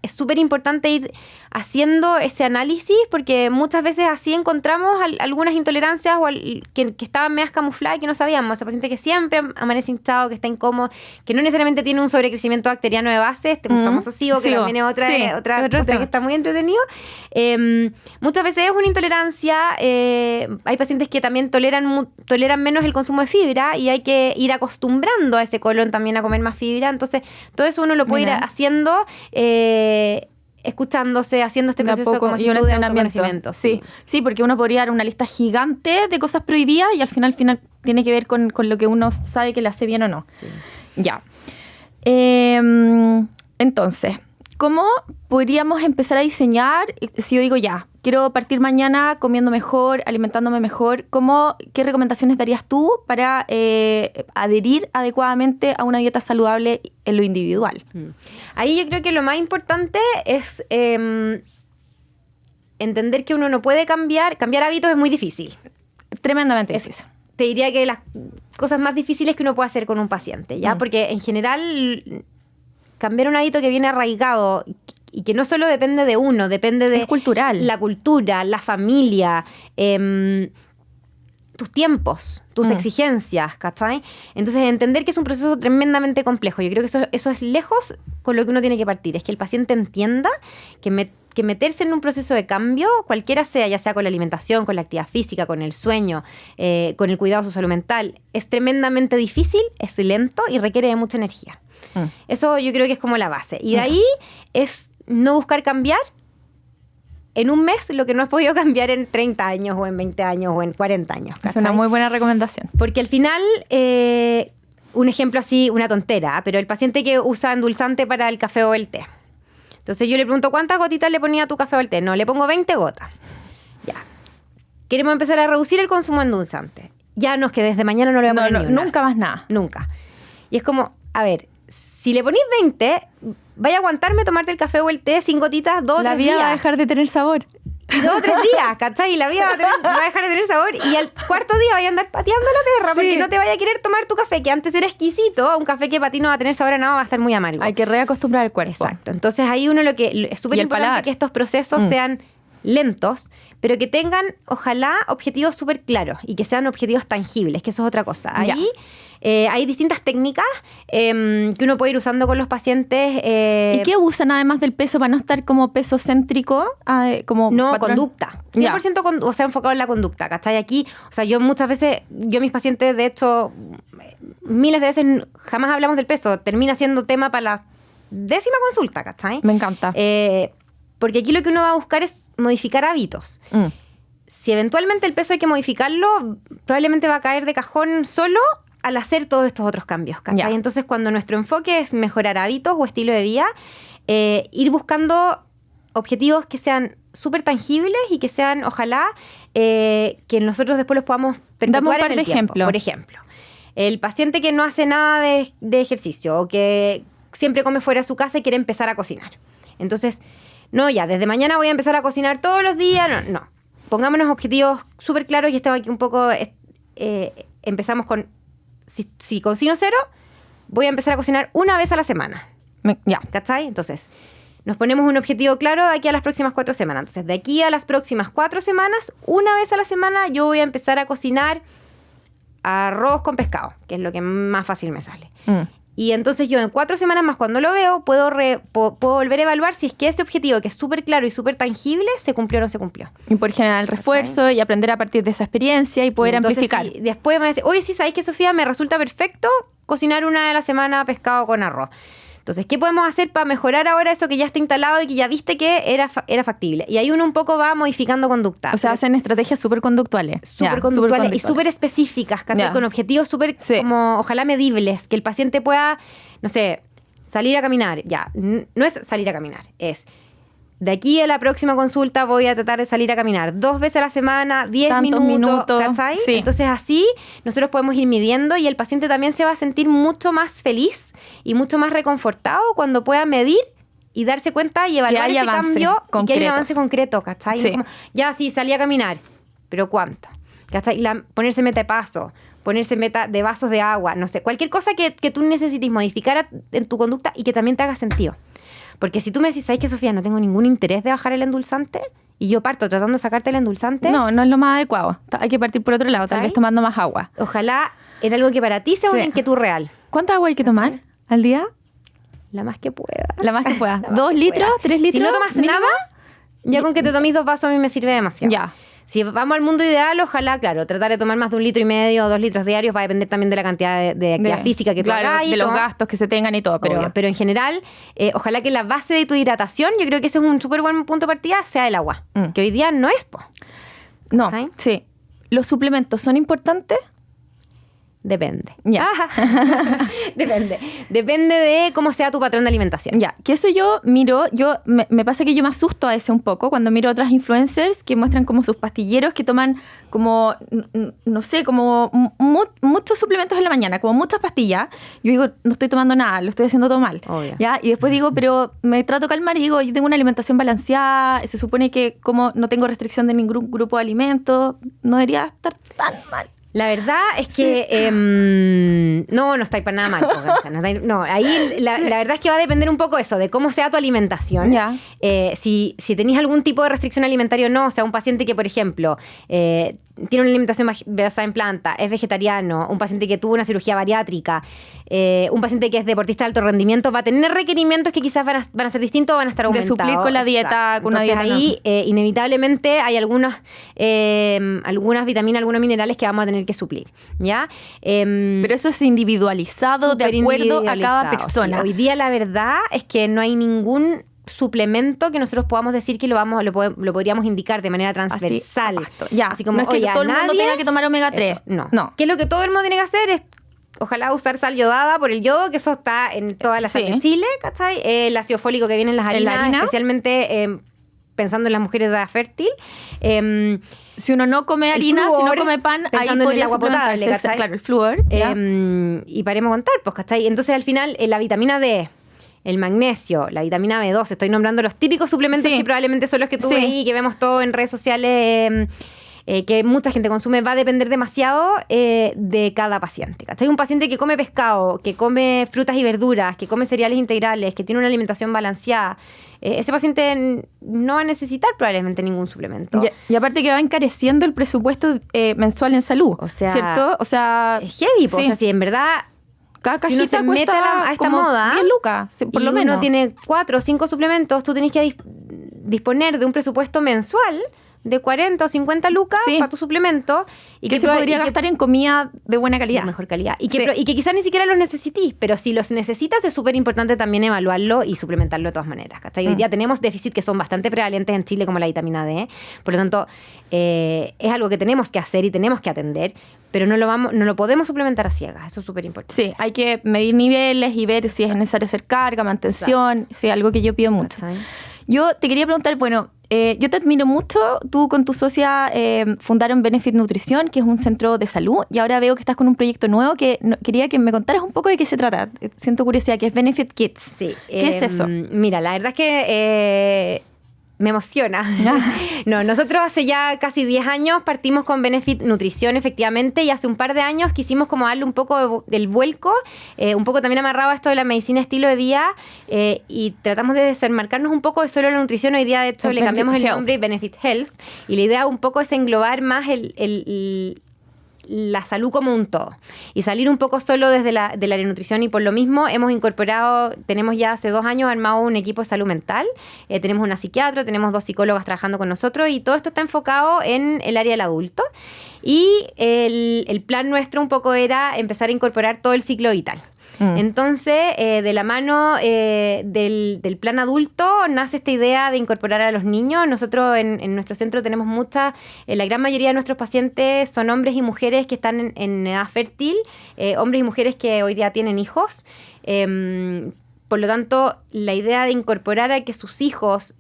es súper importante ir haciendo ese análisis porque muchas veces así encontramos algunas intolerancias o que estaban medias camufladas y que no sabíamos. Ese paciente que siempre amanece hinchado, que está incómodo, que no necesariamente tiene un sobrecrecimiento bacteriano de base, un famoso SIBO, que también es otra cosa que está muy entretenido. Muchas veces es una intolerancia. Hay pacientes que también toleran menos el consumo de fibra y hay que ir acostumbrando a ese colon también a comer más fibra. Entonces, todo eso uno lo puede ir haciendo, escuchándose, haciendo este proceso como si tú de autoconocimiento. Sí, porque uno podría dar una lista gigante de cosas prohibidas y al final tiene que ver con lo que uno sabe que le hace bien o no. Sí. Ya. Entonces, ¿cómo podríamos empezar a diseñar? Si yo digo ya, quiero partir mañana comiendo mejor, alimentándome mejor, ¿qué recomendaciones darías tú para adherir adecuadamente a una dieta saludable en lo individual? Ahí yo creo que lo más importante es entender que uno no puede cambiar hábitos es muy difícil. Tremendamente difícil. Te diría que las cosas más difíciles que uno puede hacer con un paciente, ¿ya? Porque en general cambiar un hábito que viene arraigado y que no solo depende de uno, depende de... Es cultural. La cultura, la familia, tus tiempos, tus exigencias, ¿cachai? Entonces, entender que es un proceso tremendamente complejo. Yo creo que eso es lejos con lo que uno tiene que partir. Es que el paciente entienda que meterse en un proceso de cambio, cualquiera sea, ya sea con la alimentación, con la actividad física, con el sueño, con el cuidado de su salud mental, es tremendamente difícil, es lento y requiere de mucha energía. Eso yo creo que es como la base. Y de ahí es no buscar cambiar en un mes lo que no has podido cambiar en 30 años o en 20 años o en 40 años. ¿cachai? Es una muy buena recomendación. Porque al final, un ejemplo así, una tontera, pero el paciente que usa endulzante para el café o el té. Entonces yo le pregunto, ¿cuántas gotitas le ponía a tu café o el té? No, le pongo 20 gotas. Ya. Queremos empezar a reducir el consumo de endulzante. Ya no, es que desde mañana no le voy a poner ni una. Nunca más nada. Nunca. Y es como, a ver, si le ponís 20, vaya a aguantarme tomarte el café o el té sin gotitas 2 o 3 días. La vida va a dejar de tener sabor. Y 2 o 3 días, ¿cachai? Y la vida va a dejar de tener sabor. Y al cuarto día vaya a andar pateando la perra porque no te vaya a querer tomar tu café, que antes era exquisito. Un café que para ti no va a tener sabor a nada, va a estar muy amargo. Hay que reacostumbrar el cuerpo. Exacto. Entonces ahí es súper importante que estos procesos sean lentos, pero que tengan, ojalá, objetivos súper claros y que sean objetivos tangibles, que eso es otra cosa. Ahí hay distintas técnicas que uno puede ir usando con los pacientes. ¿Y qué usan además del peso para no estar como peso céntrico? Conducta. 100% enfocado en la conducta, ¿cachai? Aquí, yo muchas veces, a mis pacientes, de hecho, miles de veces jamás hablamos del peso. Termina siendo tema para la 10ª consulta, ¿cachai? Me encanta. Porque aquí lo que uno va a buscar es modificar hábitos. Si eventualmente el peso hay que modificarlo, probablemente va a caer de cajón solo al hacer todos estos otros cambios, ¿cachai? Entonces, cuando nuestro enfoque es mejorar hábitos o estilo de vida, ir buscando objetivos que sean súper tangibles y que sean, ojalá, que nosotros después los podamos perpetuar en el tiempo. Por ejemplo, el paciente que no hace nada de ejercicio o que siempre come fuera de su casa y quiere empezar a cocinar. Entonces, no, desde mañana voy a empezar a cocinar todos los días. No. Pongámonos objetivos súper claros y estamos aquí un poco... empezamos con... Si cocino 0, voy a empezar a cocinar una vez a la semana. ¿Cachai? Entonces, nos ponemos un objetivo claro de aquí a las próximas 4 semanas. Entonces, de aquí a las próximas 4 semanas, una vez a la semana, yo voy a empezar a cocinar arroz con pescado, que es lo que más fácil me sale. Y entonces yo en 4 semanas más, cuando lo veo, puedo volver a evaluar si es que ese objetivo, que es súper claro y súper tangible, se cumplió o no se cumplió. Y por generar el refuerzo y aprender a partir de esa experiencia y poder amplificar. Después me dice, oye, sí, ¿sabes qué, Sofía? Me resulta perfecto cocinar una vez a la semana pescado con arroz. Entonces, ¿qué podemos hacer para mejorar ahora eso que ya está instalado y que ya viste que era factible? Y ahí uno un poco va modificando conducta. O sea, hacen estrategias súper conductuales. Súper conductuales y súper específicas, con objetivos súper, como, ojalá, medibles. Que el paciente pueda, no sé, salir a caminar. No es salir a caminar, es... De aquí a la próxima consulta voy a tratar de salir a caminar 2 veces a la semana, 10 minutos, ¿cachai? Sí. Entonces así nosotros podemos ir midiendo y el paciente también se va a sentir mucho más feliz y mucho más reconfortado cuando pueda medir y darse cuenta y evaluar ese cambio y que haya un avance concreto, ¿cachai? Sí. Como, sí, salí a caminar, pero ¿cuánto? ¿Cachai? Ponerse meta de paso, ponerse meta de vasos de agua, no sé, cualquier cosa que tú necesites modificar en tu conducta y que también te haga sentido. Porque si tú me decís, ¿sabes qué, Sofía? No tengo ningún interés de bajar el endulzante y yo parto tratando de sacarte el endulzante. No es lo más adecuado. Hay que partir por otro lado, tal ¿Sabes? vez tomando más agua. Ojalá era algo que para ti sea Sí. una inquietud real. ¿Cuánta agua hay que tomar al día? La más que pueda. La más que pueda. La más 2 que litros, pueda. 3 litros. Si no tomas mínimo. nada, ya con que te tomes 2 vasos a mí me sirve demasiado. Ya. Si vamos al mundo ideal, ojalá, claro, tratar de tomar más de 1,5 litros o 2 litros diarios va a depender también de la cantidad de actividad física que tú claro, hagas. y de los todo. gastos que se tengan y todo. Obvio, pero en general, ojalá que la base de tu hidratación, yo creo que ese es un súper buen punto de partida, sea el agua. Que hoy día no es, po. No, ¿Sabes? sí. ¿Los suplementos son importantes? Depende. Ya. Depende. Depende de cómo sea tu patrón de alimentación. Ya, que eso yo miro, me pasa que yo me asusto a veces un poco cuando miro otras influencers que muestran como sus pastilleros que toman como, no sé, como muchos suplementos en la mañana, como muchas pastillas. Yo digo, no estoy tomando nada, lo estoy haciendo todo mal. Obvio. ¿Ya? Y después digo, pero me trato de calmar y digo, yo tengo una alimentación balanceada, se supone que como no tengo restricción de ningún grupo de alimentos, no debería estar tan mal. La verdad es que no estáis para nada mal. No, ahí la verdad es que va a depender un poco eso, de cómo sea tu alimentación. Ya. Si tenéis algún tipo de restricción alimentaria o no, o sea, un paciente que, por ejemplo, tiene una alimentación basada en planta, es vegetariano, un paciente que tuvo una cirugía bariátrica, un paciente que es deportista de alto rendimiento, va a tener requerimientos que quizás van a ser distintos o van a estar De aumentados. suplir con la dieta, Exacto. con una Entonces dieta ahí inevitablemente hay algunas vitaminas, algunos minerales que vamos a tener que suplir, ¿ya? Pero eso es individualizado de Súper acuerdo a cada individualizado, persona. sí. Hoy día la verdad es que no hay ningún suplemento que nosotros podamos decir que lo podríamos indicar de manera transversal. Ya, Así como, no es que oye, todo el mundo nadie- tenga que tomar omega 3. Eso, no. No. ¿Qué es lo que todo el mundo tiene que hacer? Es ojalá usar sal yodada por el yodo, que eso está en todas las Sí. sal de Chile, ¿cachai? El ácido fólico que viene en las En la harinas, harina. especialmente pensando en las mujeres de edad fértil. Si uno no come harina, flúor, si no come pan, ahí pensando en el podría agua potable, suplementarse. ¿cachai? Claro, el flúor. ¿ya? Y paremos de contar, pues, ¿cachai? Entonces, al final, la vitamina D, el magnesio, la vitamina B2, estoy nombrando los típicos suplementos Sí. que probablemente son los que tú Sí. veis y que vemos todo en redes sociales, que mucha gente consume, va a depender demasiado de cada paciente. ¿Cachai? Un paciente que come pescado, que come frutas y verduras, que come cereales integrales, que tiene una alimentación balanceada, ese paciente no va a necesitar probablemente ningún suplemento. Y aparte que va encareciendo el presupuesto mensual en salud. O sea, ¿cierto? O sea, Es heavy, po. sí. O sea, si en verdad cada si uno cajita se mete cuesta a esta como moda 10 lucas, sí, por y lo uno menos. tiene 4 o 5 suplementos, tú tenés que disponer de un presupuesto mensual de 40 o 50 lucas Sí. para tu suplemento y que se podría y que- gastar en comida de buena calidad. de mejor calidad y Sí. que quizás ni siquiera los necesitís, pero si los necesitas es súper importante también evaluarlo y suplementarlo de todas maneras, ¿cachai? Hoy día tenemos déficits que son bastante prevalentes en Chile como la vitamina D, por lo tanto es algo que tenemos que hacer y tenemos que atender, pero no lo podemos suplementar a ciegas, eso es súper importante. Sí, hay que medir niveles y ver si es necesario hacer carga, mantención, sí, algo que yo pido mucho. ¿Cachai? Yo te quería preguntar, bueno, yo te admiro mucho, tú con tu socia fundaron Benefit Nutrición, que es un centro de salud, y ahora veo que estás con un proyecto nuevo que quería que me contaras un poco de qué se trata. Siento curiosidad, que es Benefit Kids. Sí. ¿Qué es eso? Mira, la verdad es que me emociona. No, nosotros hace ya casi 10 años partimos con Benefit Nutrición, efectivamente, y hace un par de años quisimos como darle un poco del vuelco, un poco también amarrado a esto de la medicina estilo de vida, y tratamos de desenmarcarnos un poco de solo la nutrición. Hoy día, de hecho, El le cambiamos el Benefit nombre, Benefit Health, y la idea un poco es englobar más la salud como un todo y salir un poco solo desde del área de nutrición, y por lo mismo tenemos ya hace 2 años armado un equipo de salud mental, tenemos una psiquiatra, tenemos 2 psicólogas trabajando con nosotros y todo esto está enfocado en el área del adulto, y el plan nuestro un poco era empezar a incorporar todo el ciclo vital. Entonces, de la mano del plan adulto nace esta idea de incorporar a los niños. Nosotros en nuestro centro tenemos la gran mayoría de nuestros pacientes son hombres y mujeres que están en edad fértil, hombres y mujeres que hoy día tienen hijos. Por lo tanto, la idea de incorporar a que sus hijos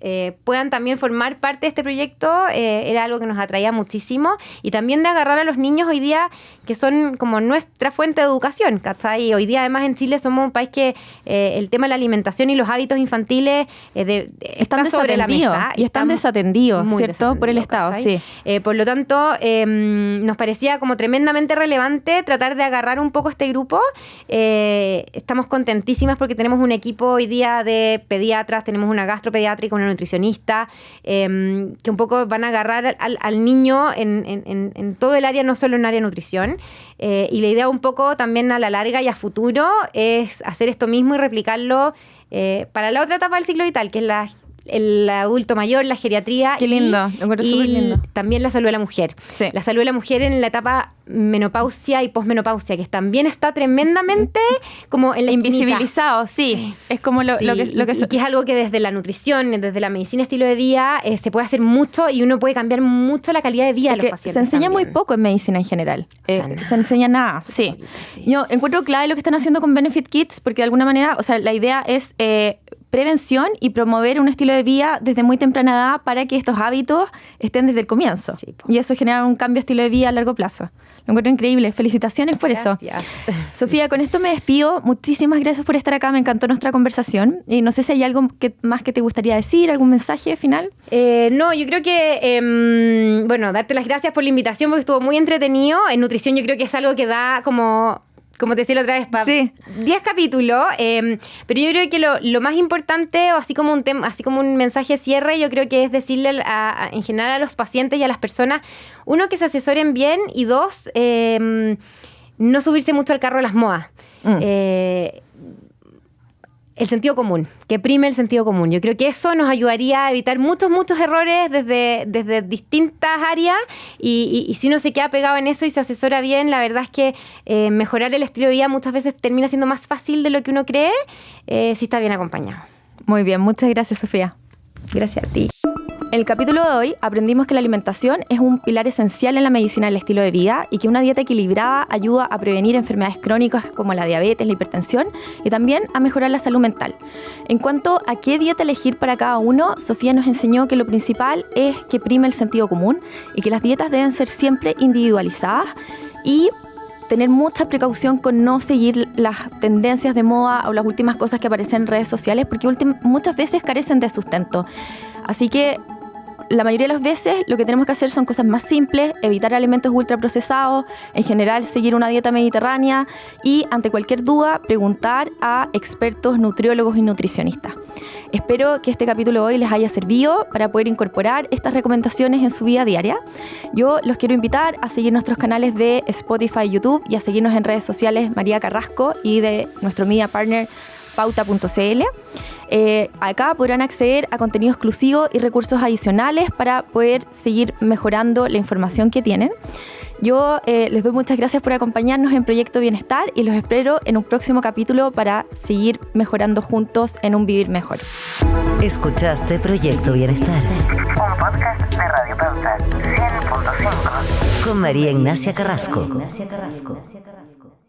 puedan también formar parte de este proyecto era algo que nos atraía muchísimo, y también de agarrar a los niños hoy día que son como nuestra fuente de educación, ¿cachai? Y hoy día además en Chile somos un país que el tema de la alimentación y los hábitos infantiles Están está sobre la desatendidos, mesa. y están desatendidos, muy ¿cierto? Por el desatendidos, Estado, ¿cachai? Por lo tanto, nos parecía como tremendamente relevante tratar de agarrar un poco este grupo. Estamos contentísimas porque tenemos un equipo equipo hoy día de pediatras, tenemos una gastropediátrica, una nutricionista, que un poco van a agarrar al niño en todo el área, no solo en el área de nutrición. Y la idea un poco también a la larga y a futuro es hacer esto mismo y replicarlo para la otra etapa del ciclo vital, que es el adulto mayor, la geriatría. Qué lindo, lo encuentro súper lindo. También la salud de la mujer. Sí. La salud de la mujer en la etapa menopausia y posmenopausia, que también está tremendamente como en la invisibilizado, sí. Es como lo que y que es algo que desde la nutrición, desde la medicina estilo de vida, se puede hacer mucho y uno puede cambiar mucho la calidad de vida de los pacientes. Se enseña también. muy poco en medicina en general. Se enseña nada. Sí. Poquito, sí. Yo encuentro clave lo que están haciendo con Benefit Kids, porque de alguna manera, o sea, la idea es prevención y promover un estilo de vida desde muy temprana edad para que estos hábitos estén desde el comienzo. Sí, y eso genera un cambio de estilo de vida a largo plazo. Lo encuentro increíble. Felicitaciones por eso. Sofía, con esto me despido. Muchísimas gracias por estar acá. Me encantó nuestra conversación. Y no sé si hay algo más que te gustaría decir, algún mensaje final. No, yo creo que, darte las gracias por la invitación porque estuvo muy entretenido. En nutrición yo creo que es algo que da como te decía la otra vez, para 10 capítulos, pero yo creo que lo más importante, o así como un mensaje de cierre, yo creo que es decirle en general a los pacientes y a las personas, uno, que se asesoren bien, y dos, no subirse mucho al carro de las modas. El sentido común, que prime el sentido común. Yo creo que eso nos ayudaría a evitar muchos errores desde distintas áreas, y si uno se queda pegado en eso y se asesora bien, la verdad es que mejorar el estilo de vida muchas veces termina siendo más fácil de lo que uno cree si está bien acompañado. Muy bien, muchas gracias, Sofía. Gracias a ti. En el capítulo de hoy aprendimos que la alimentación es un pilar esencial en la medicina del estilo de vida y que una dieta equilibrada ayuda a prevenir enfermedades crónicas como la diabetes, la hipertensión y también a mejorar la salud mental. En cuanto a qué dieta elegir para cada uno, Sofía nos enseñó que lo principal es que prime el sentido común y que las dietas deben ser siempre individualizadas y tener mucha precaución con no seguir las tendencias de moda o las últimas cosas que aparecen en redes sociales, porque muchas veces carecen de sustento. Así que la mayoría de las veces lo que tenemos que hacer son cosas más simples, evitar alimentos ultraprocesados, en general seguir una dieta mediterránea y, ante cualquier duda, preguntar a expertos, nutriólogos y nutricionistas. Espero que este capítulo de hoy les haya servido para poder incorporar estas recomendaciones en su vida diaria. Yo los quiero invitar a seguir nuestros canales de Spotify y YouTube y a seguirnos en redes sociales María Carrasco y de nuestro media partner pauta.cl. Acá podrán acceder a contenido exclusivo y recursos adicionales para poder seguir mejorando la información que tienen. Yo les doy muchas gracias por acompañarnos en Proyecto Bienestar y los espero en un próximo capítulo para seguir mejorando juntos en un vivir mejor. Escuchaste Proyecto Bienestar. Un podcast de Radio Pauta 100.5 con María Ignacia Carrasco.